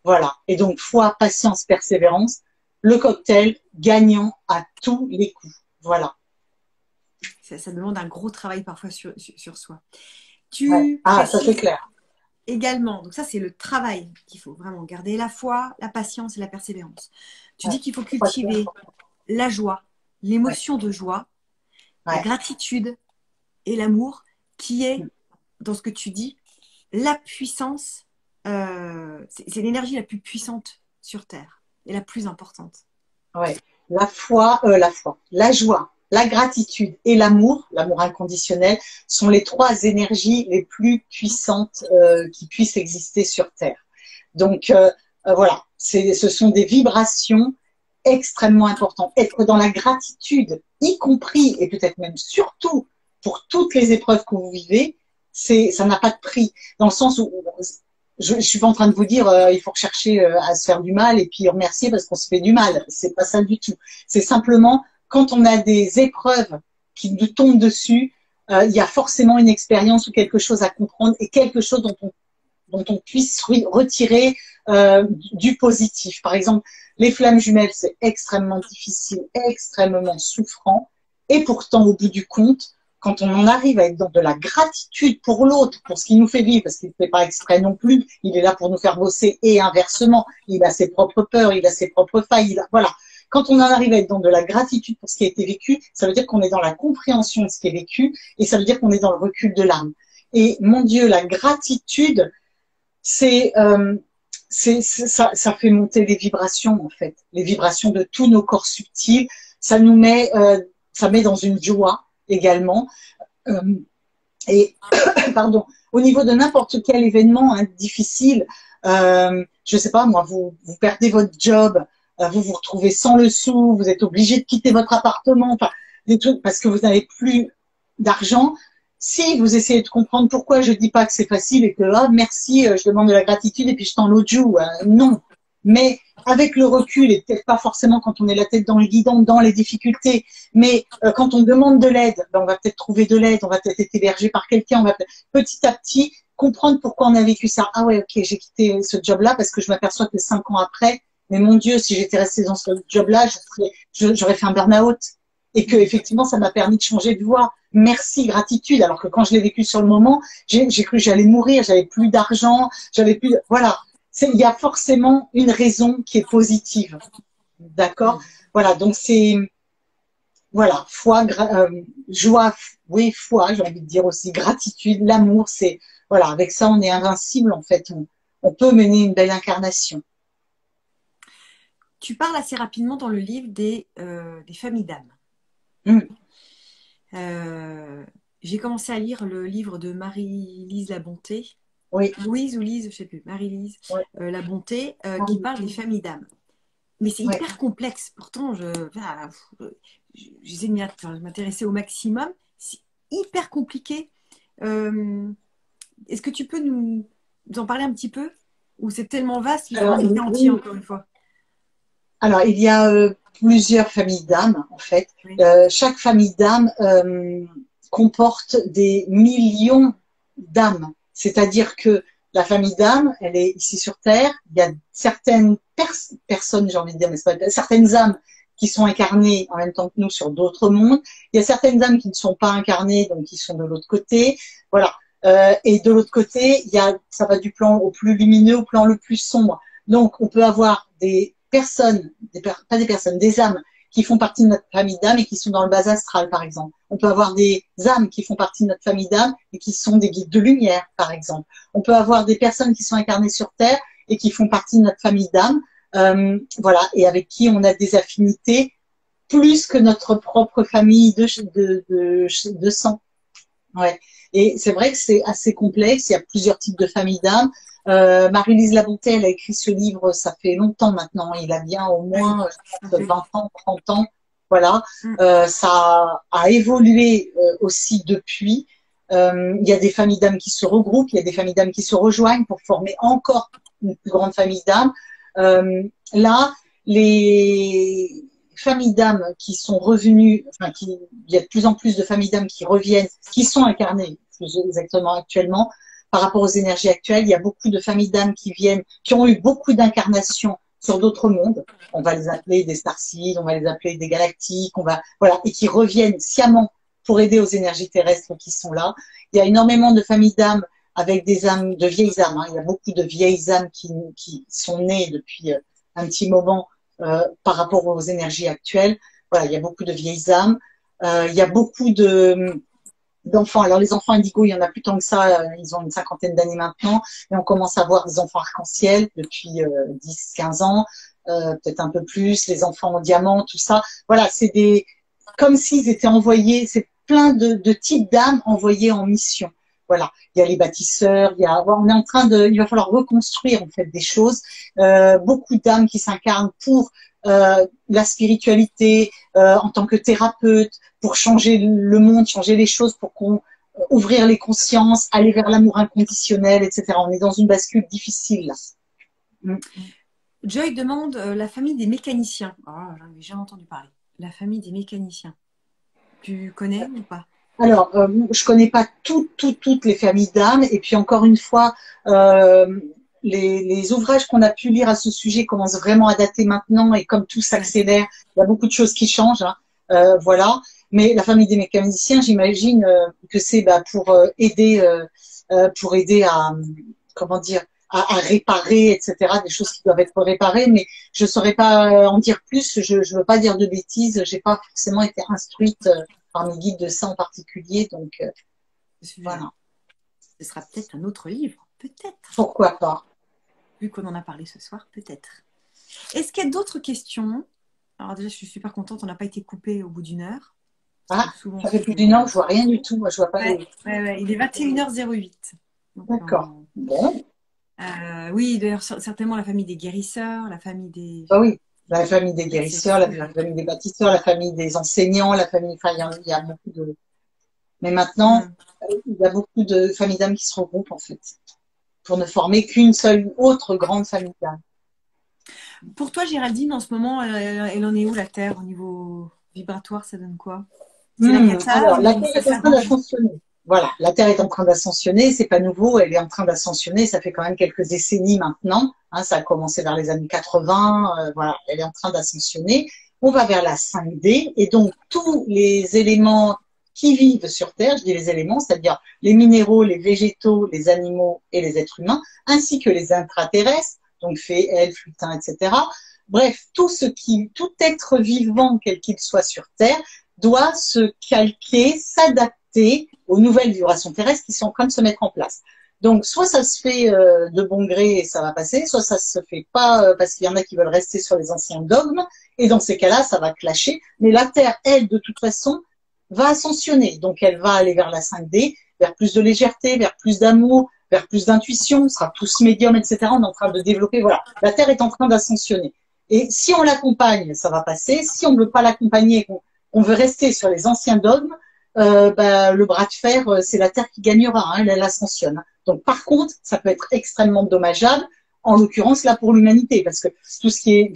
Voilà. Et donc, foi, patience, persévérance, le cocktail gagnant à tous les coups. Voilà. Ça demande un gros travail parfois sur soi. Ah, ça c'est clair. Également, donc ça c'est le travail qu'il faut vraiment garder, la foi, la patience et la persévérance. Tu dis qu'il faut cultiver la joie, l'émotion de joie, la gratitude et l'amour qui est, dans ce que tu dis, la puissance, c'est l'énergie la plus puissante sur Terre et la plus importante. Ouais. La joie, la gratitude et l'amour inconditionnel, sont les trois énergies les plus puissantes qui puissent exister sur Terre. Donc voilà, ce sont des vibrations extrêmement importantes. Être dans la gratitude, y compris et peut-être même surtout pour toutes les épreuves que vous vivez, ça n'a pas de prix. Dans le sens où je suis pas en train de vous dire il faut rechercher à se faire du mal et puis remercier parce qu'on se fait du mal. C'est pas ça du tout. C'est simplement quand on a des épreuves qui nous tombent dessus, il y a forcément une expérience ou quelque chose à comprendre et quelque chose dont on puisse retirer du positif. Par exemple, les flammes jumelles, c'est extrêmement difficile, extrêmement souffrant. Et pourtant, au bout du compte, quand on en arrive à être dans de la gratitude pour l'autre, pour ce qu'il nous fait vivre, parce qu'il ne fait pas exprès non plus, il est là pour nous faire bosser et inversement, il a ses propres peurs, il a ses propres failles, voilà. Quand on en arrive à être dans de la gratitude pour ce qui a été vécu, ça veut dire qu'on est dans la compréhension de ce qui est vécu et ça veut dire qu'on est dans le recul de l'âme. Et mon Dieu, la gratitude, ça fait monter les vibrations en fait, les vibrations de tous nos corps subtils. Ça nous met, ça met dans une joie également. Et pardon, au niveau de n'importe quel événement difficile, je sais pas moi, vous perdez votre job, vous vous retrouvez sans le sou, vous êtes obligé de quitter votre appartement, enfin des trucs parce que vous n'avez plus d'argent. Si vous essayez de comprendre pourquoi je dis pas que c'est facile et que merci, je demande de la gratitude et puis je t'en l'autre joue, non. Mais avec le recul et peut-être pas forcément quand on est la tête dans le guidon, dans les difficultés, mais quand on demande de l'aide, on va peut-être trouver de l'aide, on va peut-être être hébergé par quelqu'un, on va petit à petit comprendre pourquoi on a vécu ça. Ah ouais, ok, j'ai quitté ce job-là parce que je m'aperçois que 5 ans après, mais mon Dieu, si j'étais restée dans ce job-là, j'aurais fait un burn-out et que effectivement, ça m'a permis de changer de voie. merci, gratitude. Alors que quand je l'ai vécu sur le moment, j'ai cru que j'allais mourir, j'avais plus d'argent, j'avais plus, voilà. Il y a forcément une raison qui est positive. D'accord? Voilà. Donc c'est, voilà, foi, joie, oui, foi, j'ai envie de dire aussi, gratitude, l'amour, c'est, voilà, avec ça, on est invincible, en fait. On peut mener une belle incarnation. Tu parles assez rapidement dans le livre des familles d'âmes. Mm. J'ai commencé à lire le livre de Marie-Lise La Bonté. Oui. Louise ou Lise, je sais plus, Marie-Lise La Bonté, qui parle des familles d'âmes. Mais c'est hyper complexe. Pourtant, j'essaie de m'intéresser au maximum. C'est hyper compliqué. Est-ce que tu peux nous en parler un petit peu? Ou c'est tellement vaste qu'il faut un livre entier, encore une fois? Alors, il y a plusieurs familles d'âmes, en fait. Oui. Chaque famille d'âmes comporte des millions d'âmes. C'est-à-dire que la famille d'âmes, elle est ici sur Terre. Il y a certaines personnes, j'ai envie de dire, mais c'est pas, certaines âmes qui sont incarnées en même temps que nous sur d'autres mondes. Il y a certaines âmes qui ne sont pas incarnées, donc qui sont de l'autre côté. Voilà. Et de l'autre côté, ça va du plan au plus lumineux au plan le plus sombre. Donc, on peut avoir des personnes, des âmes qui font partie de notre famille d'âmes et qui sont dans le bas astral, par exemple. On peut avoir des âmes qui font partie de notre famille d'âmes et qui sont des guides de lumière, par exemple. On peut avoir des personnes qui sont incarnées sur Terre et qui font partie de notre famille d'âmes, voilà, et avec qui on a des affinités plus que notre propre famille de sang. Ouais. Et c'est vrai que c'est assez complexe. Il y a plusieurs types de familles d'âmes. Marie-Lise La Bonté, elle a écrit ce livre, ça fait longtemps maintenant. Il a bien au moins 20 ans, 30 ans. Voilà. Ça a évolué aussi depuis. Il y a des familles d'âmes qui se regroupent, il y a des familles d'âmes qui se rejoignent pour former encore une plus grande famille d'âmes. Là, les familles d'âmes qui sont revenues, enfin, il y a de plus en plus de familles d'âmes qui reviennent, qui sont incarnées exactement actuellement. Par rapport aux énergies actuelles, il y a beaucoup de familles d'âmes qui viennent, qui ont eu beaucoup d'incarnations sur d'autres mondes. On va les appeler des starseeds, on va les appeler des galactiques, voilà, et qui reviennent sciemment pour aider aux énergies terrestres qui sont là. Il y a énormément de familles d'âmes avec des âmes, de vieilles âmes. Hein. Il y a beaucoup de vieilles âmes qui sont nées depuis un petit moment par rapport aux énergies actuelles. Voilà, il y a beaucoup de vieilles âmes. Il y a beaucoup d'enfants. Alors les enfants indigo, il y en a plus tant que ça, ils ont une 50aine d'années maintenant, et on commence à voir des enfants arc-en-ciel depuis 10-15 ans, peut-être un peu plus, les enfants en diamant, tout ça. Voilà, c'est comme s'ils étaient envoyés, c'est plein de types d'âmes envoyées en mission. Voilà, il y a les bâtisseurs, il va falloir reconstruire en fait des choses. Beaucoup d'âmes qui s'incarnent pour la spiritualité, en tant que thérapeute, pour changer le monde, changer les choses, pour ouvrir les consciences, aller vers l'amour inconditionnel, etc. On est dans une bascule difficile là. Joy demande la famille des mécaniciens. Oh, j'en avais jamais entendu parler. La famille des mécaniciens. Tu connais ou pas? Alors, je connais pas toutes les familles d'âmes. Et puis encore une fois, les ouvrages qu'on a pu lire à ce sujet commencent vraiment à dater maintenant. Et comme tout s'accélère, il y a beaucoup de choses qui changent. Hein. Voilà. Mais la famille des mécaniciens, j'imagine que c'est pour aider à comment dire à réparer, etc. Des choses qui doivent être réparées. Mais je saurais pas en dire plus. Je veux pas dire de bêtises. J'ai pas forcément été instruite par mes guides de ça en particulier. Donc voilà. Ce sera peut-être un autre livre, peut-être. Pourquoi pas? Vu qu'on en a parlé ce soir, peut-être. Est-ce qu'il y a d'autres questions? Alors déjà, je suis super contente, on n'a pas été coupé au bout d'une heure. Ah, ça fait plus d'une heure, je vois rien du tout. Moi, je vois pas. Ouais, il est 21h08. D'accord. Bon. Oui, d'ailleurs, certainement la famille des guérisseurs, la famille des... Ah oui, la famille des guérisseurs, la famille des bâtisseurs, la famille des enseignants, la famille... Enfin, il y a beaucoup de... Mais maintenant, il y a beaucoup de familles d'âmes qui se regroupent, en fait, pour ne former qu'une seule autre grande famille d'âmes. Pour toi, Géraldine, en ce moment, elle en est où, la Terre, au niveau vibratoire, ça donne quoi? C'est la cata, alors, la Terre est en train d'ascensionner. Voilà, la Terre est en train d'ascensionner, c'est pas nouveau, elle est en train d'ascensionner, ça fait quand même quelques décennies maintenant, hein, ça a commencé vers les années 80, voilà, elle est en train d'ascensionner. On va vers la 5D, et donc tous les éléments qui vivent sur Terre, je dis les éléments, c'est-à-dire les minéraux, les végétaux, les animaux et les êtres humains, ainsi que les intraterrestres, donc fées, elfes, lutins, etc. Bref, tout être vivant, quel qu'il soit sur Terre, doit se calquer, s'adapter aux nouvelles vibrations terrestres qui sont en train de se mettre en place. Donc, soit ça se fait de bon gré et ça va passer, soit ça se fait pas parce qu'il y en a qui veulent rester sur les anciens dogmes, et dans ces cas-là, ça va clasher. Mais la Terre, elle, de toute façon, va ascensionner. Donc, elle va aller vers la 5D, vers plus de légèreté, vers plus d'amour, vers plus d'intuition, on sera tous médiums, etc. On est en train de développer, voilà. La Terre est en train d'ascensionner. Et si on l'accompagne, ça va passer. Si on ne veut pas l'accompagner, qu'on veut rester sur les anciens dogmes, le bras de fer, c'est la Terre qui gagnera, hein, elle ascensionne. Donc, par contre, ça peut être extrêmement dommageable, en l'occurrence, là, pour l'humanité, parce que tout ce qui est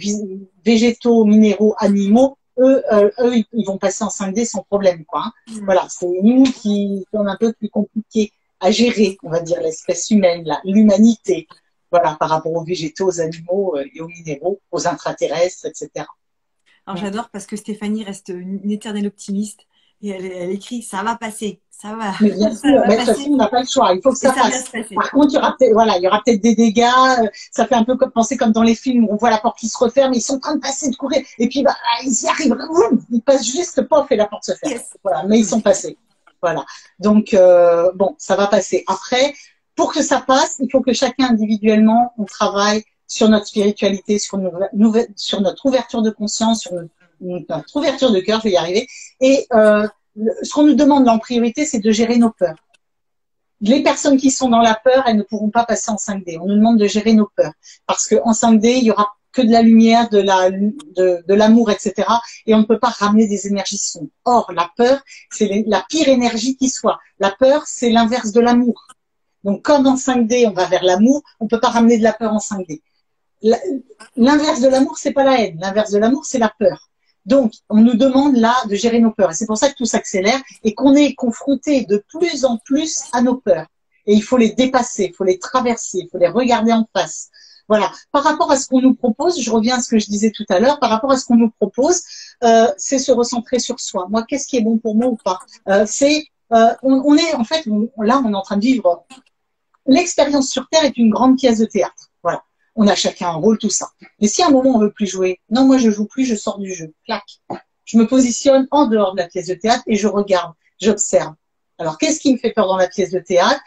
végétaux, minéraux, animaux, eux, ils vont passer en 5D sans problème, quoi. Hein. Voilà, c'est nous qui sommes un peu plus compliqués à gérer, on va dire, l'espèce humaine, l'humanité, voilà, par rapport aux végétaux, aux animaux et aux minéraux, aux intraterrestres, etc. Alors, j'adore parce que Stéphanie reste une éternelle optimiste et elle écrit « ça va passer ». Ça va. Mais bien sûr, de toute façon, on n'a pas le choix. Il faut que ça passe. Par contre, il y aura peut-être des dégâts. Ça fait un peu comme penser comme dans les films où on voit la porte qui se referme, ils sont en train de passer, de courir, et puis ils y arrivent. Ils passent juste pof et la porte se ferme. Yes. Voilà, mais ils sont passés. Voilà. Donc bon, ça va passer. Après, pour que ça passe, il faut que chacun individuellement on travaille sur notre spiritualité, sur notre ouverture de conscience, sur notre ouverture de cœur. Je vais y arriver. Et ce qu'on nous demande en priorité, c'est de gérer nos peurs. Les personnes qui sont dans la peur, elles ne pourront pas passer en 5D. On nous demande de gérer nos peurs. Parce qu'en 5D, il y aura que de la lumière, de l'amour, etc. Et on ne peut pas ramener des énergies sombres. Or, la peur, c'est la pire énergie qui soit. La peur, c'est l'inverse de l'amour. Donc, comme en 5D, on va vers l'amour, on ne peut pas ramener de la peur en 5D. L'inverse de l'amour, c'est pas la haine. L'inverse de l'amour, c'est la peur. Donc, on nous demande là de gérer nos peurs. Et c'est pour ça que tout s'accélère et qu'on est confronté de plus en plus à nos peurs. Et il faut les dépasser, il faut les traverser, il faut les regarder en face. Voilà. Par rapport à ce qu'on nous propose, je reviens à ce que je disais tout à l'heure, par rapport à ce qu'on nous propose, c'est se recentrer sur soi. Moi, qu'est-ce qui est bon pour moi ou pas on est, en fait, là, on est en train de vivre. L'expérience sur Terre est une grande pièce de théâtre. Voilà. On a chacun un rôle, tout ça. Mais si à un moment on veut plus jouer, non, moi je joue plus, je sors du jeu. Clac. Je me positionne en dehors de la pièce de théâtre et je regarde, j'observe. Alors, qu'est-ce qui me fait peur dans la pièce de théâtre?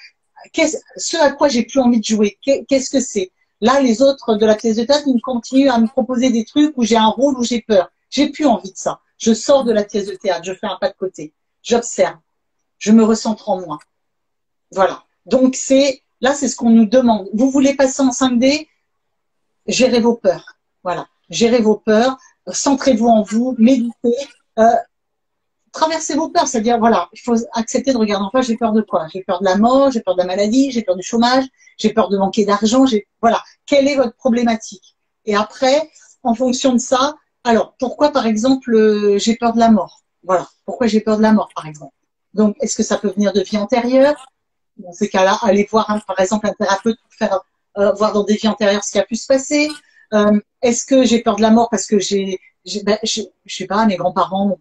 Ce à quoi j'ai plus envie de jouer, qu'est-ce que c'est? Là, les autres de la pièce de théâtre, ils continuent à me proposer des trucs où j'ai un rôle où j'ai peur. J'ai plus envie de ça. Je sors de la pièce de théâtre, je fais un pas de côté. J'observe. Je me recentre en moi. Voilà. Donc, là, c'est ce qu'on nous demande. Vous voulez passer en 5D? Gérez vos peurs. Voilà. Gérez vos peurs. Centrez-vous en vous. Méditez. Traversez vos peurs. C'est-à-dire, voilà, il faut accepter de regarder en face. J'ai peur de quoi? J'ai peur de la mort, j'ai peur de la maladie, j'ai peur du chômage, j'ai peur de manquer d'argent. Voilà. Quelle est votre problématique? Et après, en fonction de ça, alors, pourquoi, par exemple, j'ai peur de la mort? Voilà. Pourquoi j'ai peur de la mort, par exemple? Donc, est-ce que ça peut venir de vie antérieure? Dans ces cas-là, allez voir, par exemple, un thérapeute pour faire voir dans des vies antérieures ce qui a pu se passer. Est-ce que j'ai peur de la mort parce que je sais pas, mes grands-parents,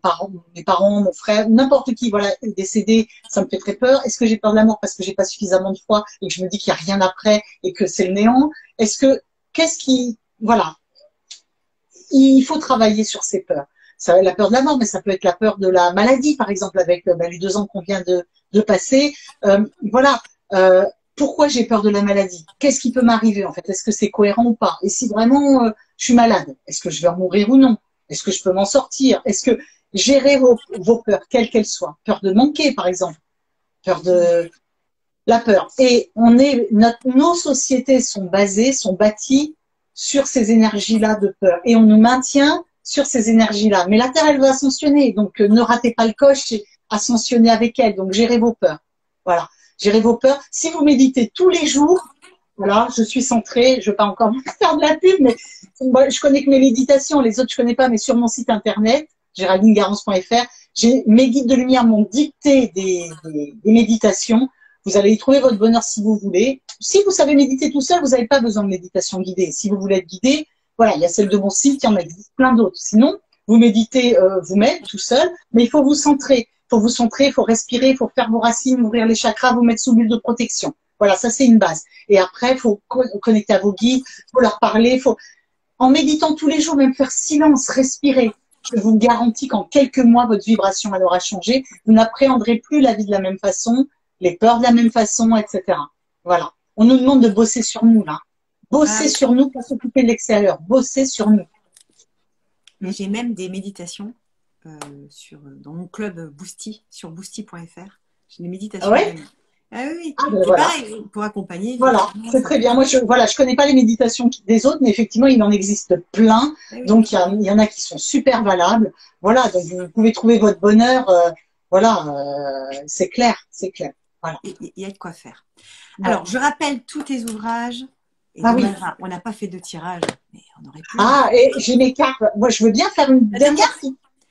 mes parents, mon frère, n'importe qui, voilà, est décédé, ça me fait très peur. Est-ce que j'ai peur de la mort parce que j'ai pas suffisamment de foi et que je me dis qu'il y a rien après et que c'est le néant? Voilà. Il faut travailler sur ces peurs. Ça, la peur de la mort, mais ça peut être la peur de la maladie, par exemple, avec les 2 ans qu'on vient de passer. Voilà. Pourquoi j'ai peur de la maladie? Qu'est-ce qui peut m'arriver en fait? Est-ce que c'est cohérent ou pas? Et si vraiment je suis malade, est-ce que je vais en mourir ou non? Est-ce que je peux m'en sortir? Est-ce que gérer vos peurs, quelles qu'elles soient? Peur de manquer, par exemple. Peur de la peur. Et nos sociétés sont bâties sur ces énergies-là de peur. Et on nous maintient sur ces énergies-là. Mais la Terre, elle va ascensionner. Donc, ne ratez pas le coche et ascensionnez avec elle. Donc, gérez vos peurs. Voilà. Gérez vos peurs. Si vous méditez tous les jours, voilà, je suis centrée, je ne vais pas encore faire de la pub, mais moi, je connais que mes méditations, les autres je connais pas, mais sur mon site internet, géraldinegarance.fr, mes guides de lumière m'ont dicté des méditations. Vous allez y trouver votre bonheur si vous voulez. Si vous savez méditer tout seul, vous n'avez pas besoin de méditation guidée. Si vous voulez être guidé, voilà, il y a celle de mon site, il y en existe plein d'autres. Sinon, vous méditez vous-même, tout seul, mais il faut vous centrer. faut vous centrer, il faut respirer, il faut faire vos racines, ouvrir les chakras, vous mettre sous bulle de protection. Voilà, ça c'est une base. Et après, il faut connecter à vos guides, il faut leur parler, il faut, en méditant tous les jours, même faire silence, respirer. Je vous garantis qu'en quelques mois, votre vibration elle aura changé. Vous n'appréhenderez plus la vie de la même façon, les peurs de la même façon, etc. Voilà. On nous demande de bosser sur nous, là. Bosser sur nous, pas s'occuper de l'extérieur. Bosser sur nous. Mais j'ai même des méditations dans mon club Boosty, sur boosty.fr. J'ai des méditations. Ah ouais? Ah oui, ah ben voilà. pareil, pour accompagner. Voilà, c'est très bien. Moi, je connais pas les méditations des autres, mais effectivement, il en existe plein. Oui. Donc, il y en a qui sont super valables. Voilà, donc vous pouvez trouver votre bonheur. C'est clair, c'est clair. Voilà. Il y a de quoi faire. Ouais. Alors, je rappelle tous tes ouvrages. Et Ah oui. On n'a pas fait de tirage, mais on aurait pu. Ah, et j'ai mes cartes. Moi, je veux bien faire une dernière.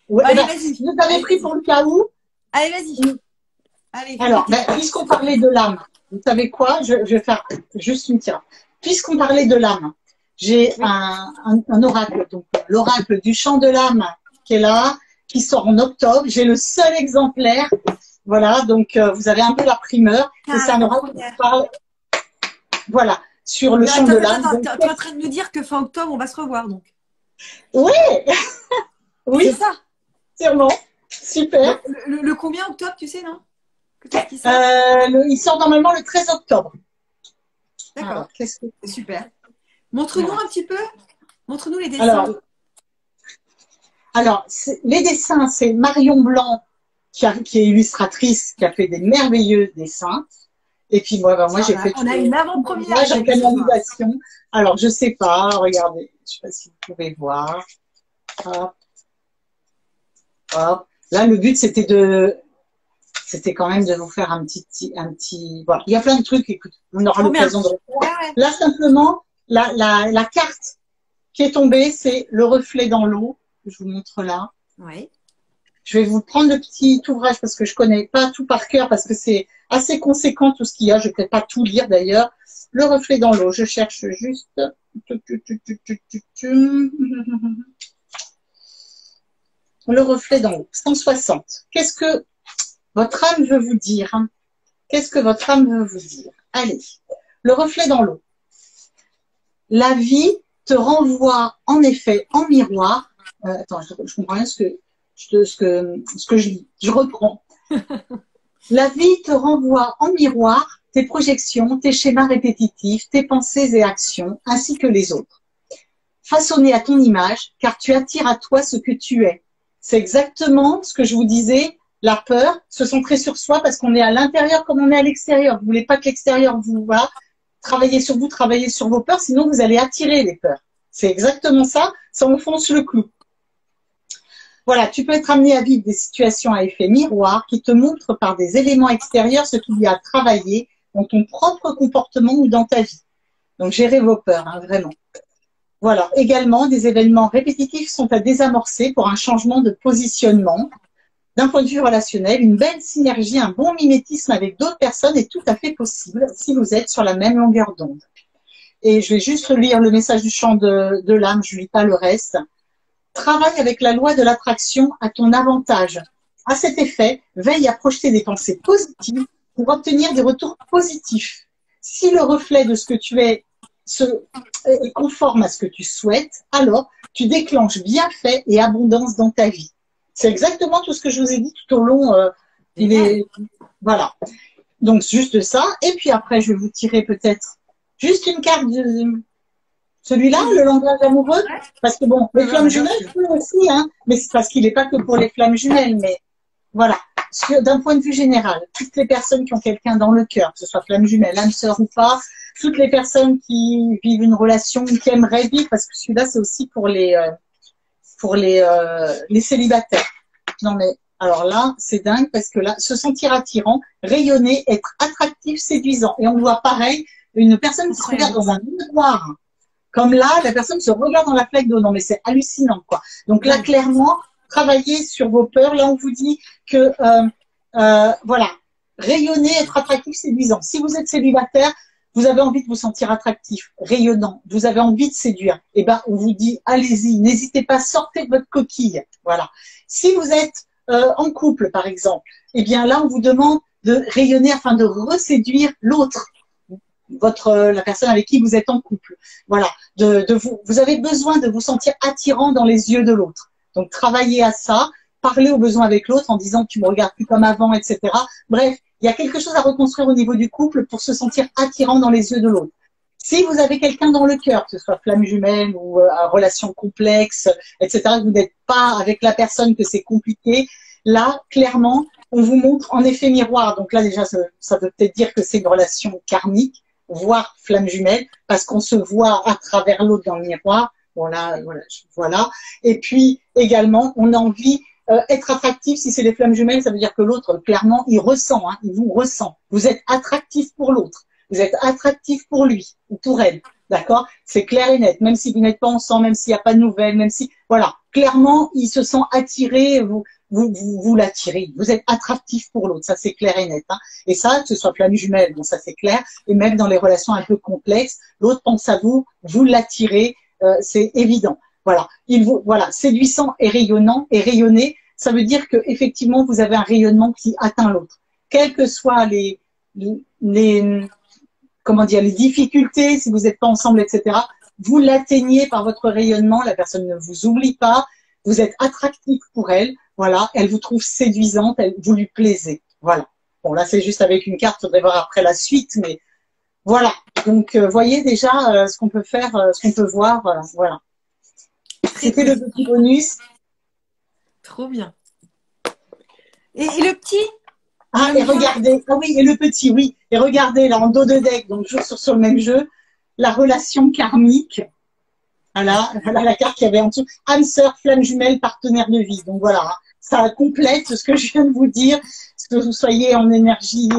Ouais, allez, vas-y. Vous avez pris pour le cas où? Allez, vas-y. Allez, alors, puisqu'on parlait de l'âme, vous savez quoi? Je vais faire juste une tirade. Puisqu'on parlait de l'âme, j'ai un oracle, donc l'oracle du chant de l'âme qui est là, qui sort en octobre. J'ai le seul exemplaire. Voilà, donc vous avez un peu la primeur. Et c'est un oracle qui parle, voilà, sur le chant de l'âme. Tu es en train de nous dire que fin octobre, on va se revoir, donc. Oui. Oui. C'est ça. Sûrement. Super. Le combien octobre, tu sais, non? Il sort normalement le 13 octobre. D'accord. Super. Montre-nous un petit peu. Montre-nous les dessins. Alors les dessins, c'est Marion Blanc qui est illustratrice, qui a fait des merveilleux dessins. Et puis moi j'ai fait. On a une avant-première. J'ai canalisation. Alors je sais pas. Regardez. Je sais pas si vous pouvez voir. Hop. Hop. Là le but c'était quand même de vous faire un petit. Voilà. Il y a plein de trucs. Écoute, on aura l'occasion de refaire. Ouais. Là simplement la carte qui est tombée, c'est le reflet dans l'eau. Je vous montre là. Oui. Je vais vous prendre le petit ouvrage parce que je connais pas tout par cœur parce que c'est assez conséquent tout ce qu'il y a. Je ne vais pas tout lire d'ailleurs. Le reflet dans l'eau. Je cherche juste. Le reflet dans l'eau. 160. Qu'est-ce que votre âme veut vous dire? Qu'est-ce que votre âme veut vous dire? Allez. Le reflet dans l'eau. La vie te renvoie en effet en miroir. Attends, je comprends rien ce que je lis. Je reprends. La vie te renvoie en miroir tes projections, tes schémas répétitifs, tes pensées et actions, ainsi que les autres. Façonnés à ton image, car tu attires à toi ce que tu es. C'est exactement ce que je vous disais, la peur, se centrer sur soi parce qu'on est à l'intérieur comme on est à l'extérieur. Vous voulez pas que l'extérieur vous va. Travaillez sur vous, travaillez sur vos peurs, sinon vous allez attirer les peurs. C'est exactement ça, ça enfonce le clou. Voilà, tu peux être amené à vivre des situations à effet miroir qui te montrent par des éléments extérieurs ce qu'il y a à travailler dans ton propre comportement ou dans ta vie. Donc, gérez vos peurs, hein, vraiment. Voilà, également, des événements répétitifs sont à désamorcer pour un changement de positionnement. D'un point de vue relationnel, une belle synergie, un bon mimétisme avec d'autres personnes est tout à fait possible si vous êtes sur la même longueur d'onde. Et je vais juste lire le message du chant de l'âme, je ne lis pas le reste. Travaille avec la loi de l'attraction à ton avantage. À cet effet, veille à projeter des pensées positives pour obtenir des retours positifs. Si le reflet de ce que tu es est conforme à ce que tu souhaites, alors tu déclenches bienfait et abondance dans ta vie. C'est exactement tout ce que je vous ai dit tout au long. Voilà. Donc, juste ça. Et puis après, je vais vous tirer peut-être juste une carte de celui-là, le langage amoureux. Parce que bon, les flammes jumelles, aussi, hein, mais c'est parce qu'il n'est pas que pour les flammes jumelles. Mais voilà. D'un point de vue général, toutes les personnes qui ont quelqu'un dans le cœur, que ce soit flamme jumelle, âme sœur ou pas, toutes les personnes qui vivent une relation, qui aimeraient vivre, parce que celui-là, c'est aussi pour les célibataires. Non mais, alors là, c'est dingue parce que là, se sentir attirant, rayonner, être attractif, séduisant. Et on voit pareil, une personne qui se regarde dans un miroir. Comme là, la personne se regarde dans la flaque d'eau. Non mais c'est hallucinant, quoi. Donc là, clairement, travaillez sur vos peurs. Là, on vous dit que, voilà, rayonner, être attractif, séduisant. Si vous êtes célibataire, vous avez envie de vous sentir attractif, rayonnant, vous avez envie de séduire, eh ben, on vous dit, allez-y, n'hésitez pas, sortez de votre coquille. Voilà. Si vous êtes en couple, par exemple, eh bien là, on vous demande de rayonner afin de reséduire l'autre, la personne avec qui vous êtes en couple. Voilà, vous avez besoin de vous sentir attirant dans les yeux de l'autre. Donc, travaillez à ça, parlez au besoin avec l'autre en disant tu me regardes plus comme avant, etc. Bref, il y a quelque chose à reconstruire au niveau du couple pour se sentir attirant dans les yeux de l'autre. Si vous avez quelqu'un dans le cœur, que ce soit flamme jumelle ou relation complexe, etc., que vous n'êtes pas avec la personne, que c'est compliqué, là, clairement, on vous montre en effet miroir. Donc là, déjà, ça veut peut-être dire que c'est une relation karmique, voire flamme jumelle, parce qu'on se voit à travers l'autre dans le miroir. Voilà, voilà, voilà. Et puis, également, on a envie être attractif. Si c'est les flammes jumelles, ça veut dire que l'autre, clairement, il ressent, hein, il vous ressent. Vous êtes attractif pour l'autre. Vous êtes attractif pour lui ou pour elle, d'accord? C'est clair et net, même si vous n'êtes pas ensemble, même s'il n'y a pas de nouvelles, même si, voilà, clairement, il se sent attiré, vous l'attirez, vous êtes attractif pour l'autre, ça c'est clair et net, hein. Et ça, que ce soit flamme jumelle, bon ça c'est clair, et même dans les relations un peu complexes, l'autre pense à vous, vous l'attirez, c'est évident. Voilà, voilà, séduisant et rayonnant et rayonné, ça veut dire que effectivement vous avez un rayonnement qui atteint l'autre, quelles que soient comment dire, les difficultés, si vous n'êtes pas ensemble, etc. Vous l'atteignez par votre rayonnement, la personne ne vous oublie pas, vous êtes attractif pour elle, voilà, elle vous trouve séduisante, vous lui plaisez, voilà. Bon, là, c'est juste avec une carte, il faudrait voir après la suite, mais voilà. Donc, voyez déjà ce qu'on peut faire, ce qu'on peut voir, voilà. C'était le petit bonus. Trop bien. Et le petit? Ah, et regardez, ah oui, et le petit, oui. Et regardez, là, en dos de deck, donc toujours sur le même jeu, la relation karmique. Voilà, voilà la carte qu'il y avait en dessous. Âme sœur, flamme jumelle, partenaire de vie. Donc voilà, hein, ça complète ce que je viens de vous dire. Que vous soyez en énergie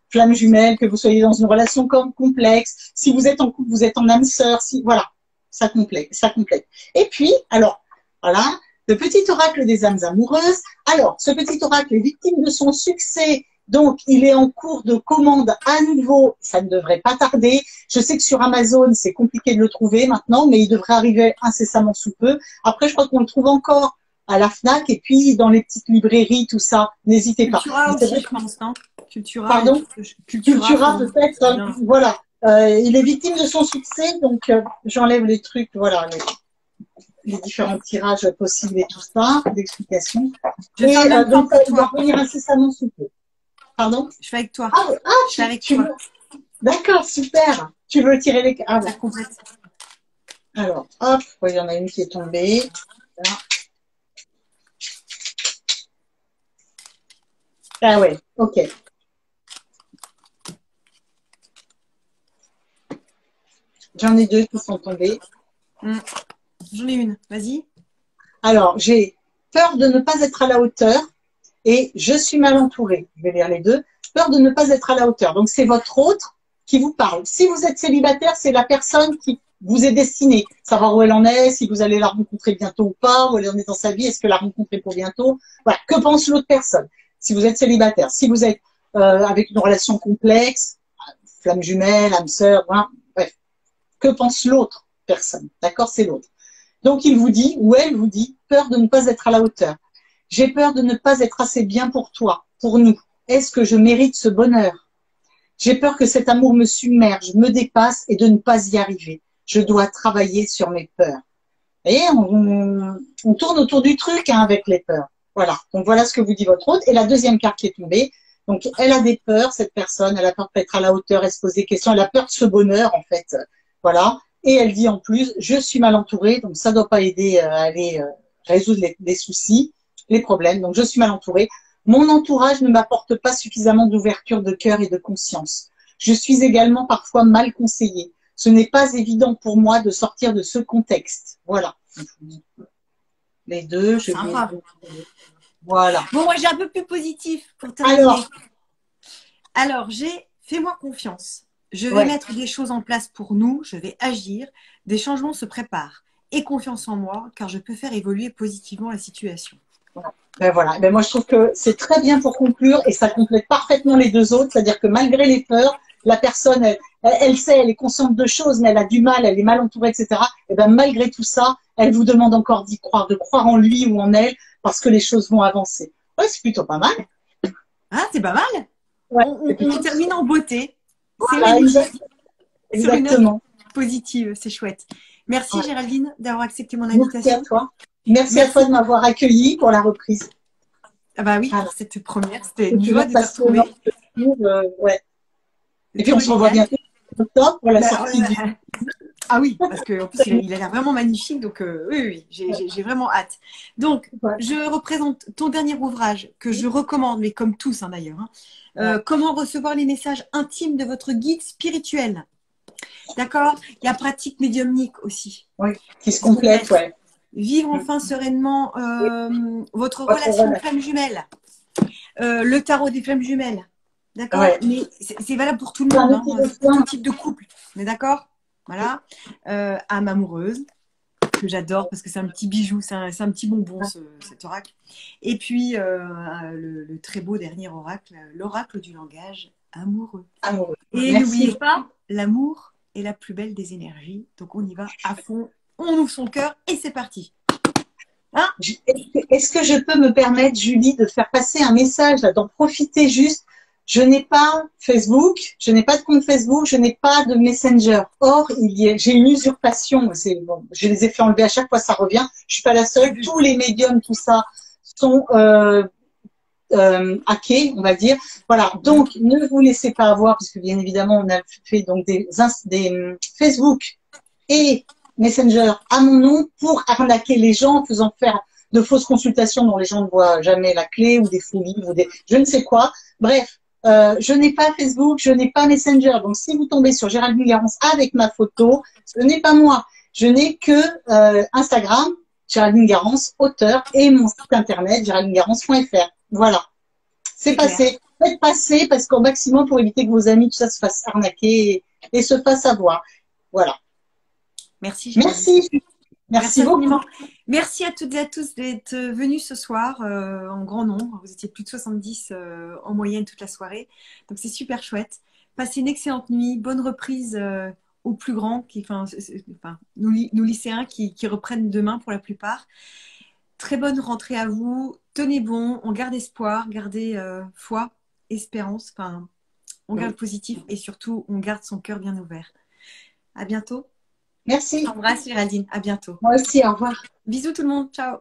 flamme jumelle, que vous soyez dans une relation complexe. Si vous êtes en couple, vous êtes en âme sœur. Si, voilà, ça complète, ça complète. Et puis, alors, voilà, le petit oracle des âmes amoureuses. Alors, ce petit oracle est victime de son succès, donc il est en cours de commande à nouveau, ça ne devrait pas tarder. Je sais que sur Amazon, c'est compliqué de le trouver maintenant, mais il devrait arriver incessamment sous peu. Après, je crois qu'on le trouve encore à la FNAC et puis dans les petites librairies, tout ça, n'hésitez pas. Cultura aussi, je pense, non? Cultura. Pardon? Cultura peut-être, voilà. Il est victime de son succès, donc j'enlève les trucs, voilà, les différents tirages possibles et tout ça, d'explications. Et donc, il va revenir incessamment sous peu. Pardon? Je fais avec toi. Je fais avec toi. D'accord, super. Tu veux tirer les... Ah, ça complète. Alors, hop, il y en a une qui est tombée. Là. Ah ouais, ok. J'en ai deux qui sont tombées. J'en ai une, vas-y. Alors, j'ai peur de ne pas être à la hauteur et je suis mal entourée. Je vais lire les deux. Peur de ne pas être à la hauteur. Donc, c'est votre autre qui vous parle. Si vous êtes célibataire, c'est la personne qui vous est destinée. Savoir où elle en est, si vous allez la rencontrer bientôt ou pas, où elle en est dans sa vie, est-ce que la rencontrer pour bientôt. Voilà. Que pense l'autre personne? Si vous êtes célibataire. Si vous êtes avec une relation complexe, flamme jumelle, âme sœur, voilà. Bref. Que pense l'autre personne? D'accord? C'est l'autre. Donc, il vous dit, ou elle vous dit, peur de ne pas être à la hauteur. J'ai peur de ne pas être assez bien pour toi, pour nous. Est-ce que je mérite ce bonheur? J'ai peur que cet amour me submerge, me dépasse et de ne pas y arriver. Je dois travailler sur mes peurs. Et on tourne autour du truc hein, avec les peurs. Voilà. Donc, voilà ce que vous dit votre hôte. Et la deuxième carte qui est tombée. Donc, elle a des peurs, cette personne. Elle a peur d'être à la hauteur, elle se pose des questions. Elle a peur de ce bonheur, en fait. Voilà. Et elle dit en plus, je suis mal entourée, donc ça ne doit pas aider à aller résoudre les soucis, les problèmes. Donc, je suis mal entourée. Mon entourage ne m'apporte pas suffisamment d'ouverture de cœur et de conscience. Je suis également parfois mal conseillée. Ce n'est pas évident pour moi de sortir de ce contexte. Voilà. Les deux, je vais... Voilà. Bon, moi, j'ai un peu plus positif pour terminer. Alors, j'ai « Fais-moi confiance. Je vais mettre des choses en place pour nous. Je vais agir. Des changements se préparent. Aie confiance en moi, car je peux faire évoluer positivement la situation. » Ben voilà. Ben moi, je trouve que c'est très bien pour conclure et ça complète parfaitement les deux autres. C'est-à-dire que malgré les peurs, la personne, elle sait, elle est consciente de choses, mais elle a du mal, elle est mal entourée, etc. Et ben malgré tout ça, elle vous demande encore d'y croire, de croire en lui ou en elle, parce que les choses vont avancer. Ouais, c'est plutôt pas mal. Ah, c'est pas mal. Ouais, On termine en beauté. C'est voilà, magnifique. Sur une note exactement. positive, c'est chouette. Merci Ouais. Géraldine d'avoir accepté mon Merci à invitation. toi. Merci à toi Merci. de m'avoir accueilli pour la reprise. Ah bah oui, Voilà. pour cette première, c'était C'est une joie toujours de te passionnant. retrouver. Ouais. C'est Et puis on toujours se revoit génial. bientôt en octobre pour la Bah, sortie du. ah oui, parce qu'en plus, il a l'air vraiment magnifique. Donc, oui, oui, j'ai vraiment hâte. Donc, Ouais. je représente ton dernier ouvrage que je recommande, mais comme tous hein, d'ailleurs. Hein. Ouais. Comment recevoir les messages intimes de votre guide spirituel. D'accord. Il y a pratique médiumnique aussi. Oui, qui se Qui se complète, complète. ouais. Vivre enfin sereinement votre Votre relation relation. flamme jumelle. Le tarot des flammes jumelles. D'accord. Ouais. Mais c'est valable pour tout le C'est un monde, outil hein, de pour tout soin. type de couple. On est d'accord. Voilà. Âme amoureuse, que j'adore parce que c'est un petit bijou, c'est un petit bonbon, cet oracle. Et puis, le très beau dernier oracle, l'oracle du langage amoureux. Amoureux. Et n'oubliez Merci. pas, l'amour est la plus belle des énergies. Donc, on y va à fond, on ouvre son cœur et c'est parti. Hein? Est-ce que je peux me permettre, Julie, de faire passer un message, d'en profiter juste? Je n'ai pas Facebook, je n'ai pas de compte Facebook, je n'ai pas de Messenger. Or, j'ai une usurpation. Bon, je les ai fait enlever à chaque fois, ça revient. Je suis pas la seule. Tous les médiums, tout ça, sont hackés, on va dire. Voilà. Donc, ne vous laissez pas avoir, puisque bien évidemment, on a fait donc des Facebook et Messenger à mon nom pour arnaquer les gens en faisant faire de fausses consultations dont les gens ne voient jamais la clé ou des fous livres ou des je ne sais quoi. Bref, je n'ai pas Facebook, je n'ai pas Messenger. Donc si vous tombez sur Géraldine Garance avec ma photo, ce n'est pas moi. Je n'ai que Instagram, Géraldine Garance, auteur, et mon site internet, géraldinegarance.fr. Voilà. C'est clair. passé. Faites passer parce qu'au maximum pour éviter que vos amis, tout ça, se fassent arnaquer et se fassent avoir. Voilà. Merci Géraldine. Merci. Merci beaucoup. Infiniment. Merci à toutes et à tous d'être venus ce soir en grand nombre. Vous étiez plus de 70 en moyenne toute la soirée. Donc c'est super chouette. Passez une excellente nuit. Bonne reprise aux plus grands, nous lycéens qui reprennent demain pour la plupart. Très bonne rentrée à vous. Tenez bon. On garde espoir, gardez foi, espérance. Enfin, on garde positif et surtout on garde son cœur bien ouvert. À bientôt. Merci. Je t'embrasse Géraldine. À bientôt. Moi aussi, au revoir. Bisous tout le monde. Ciao.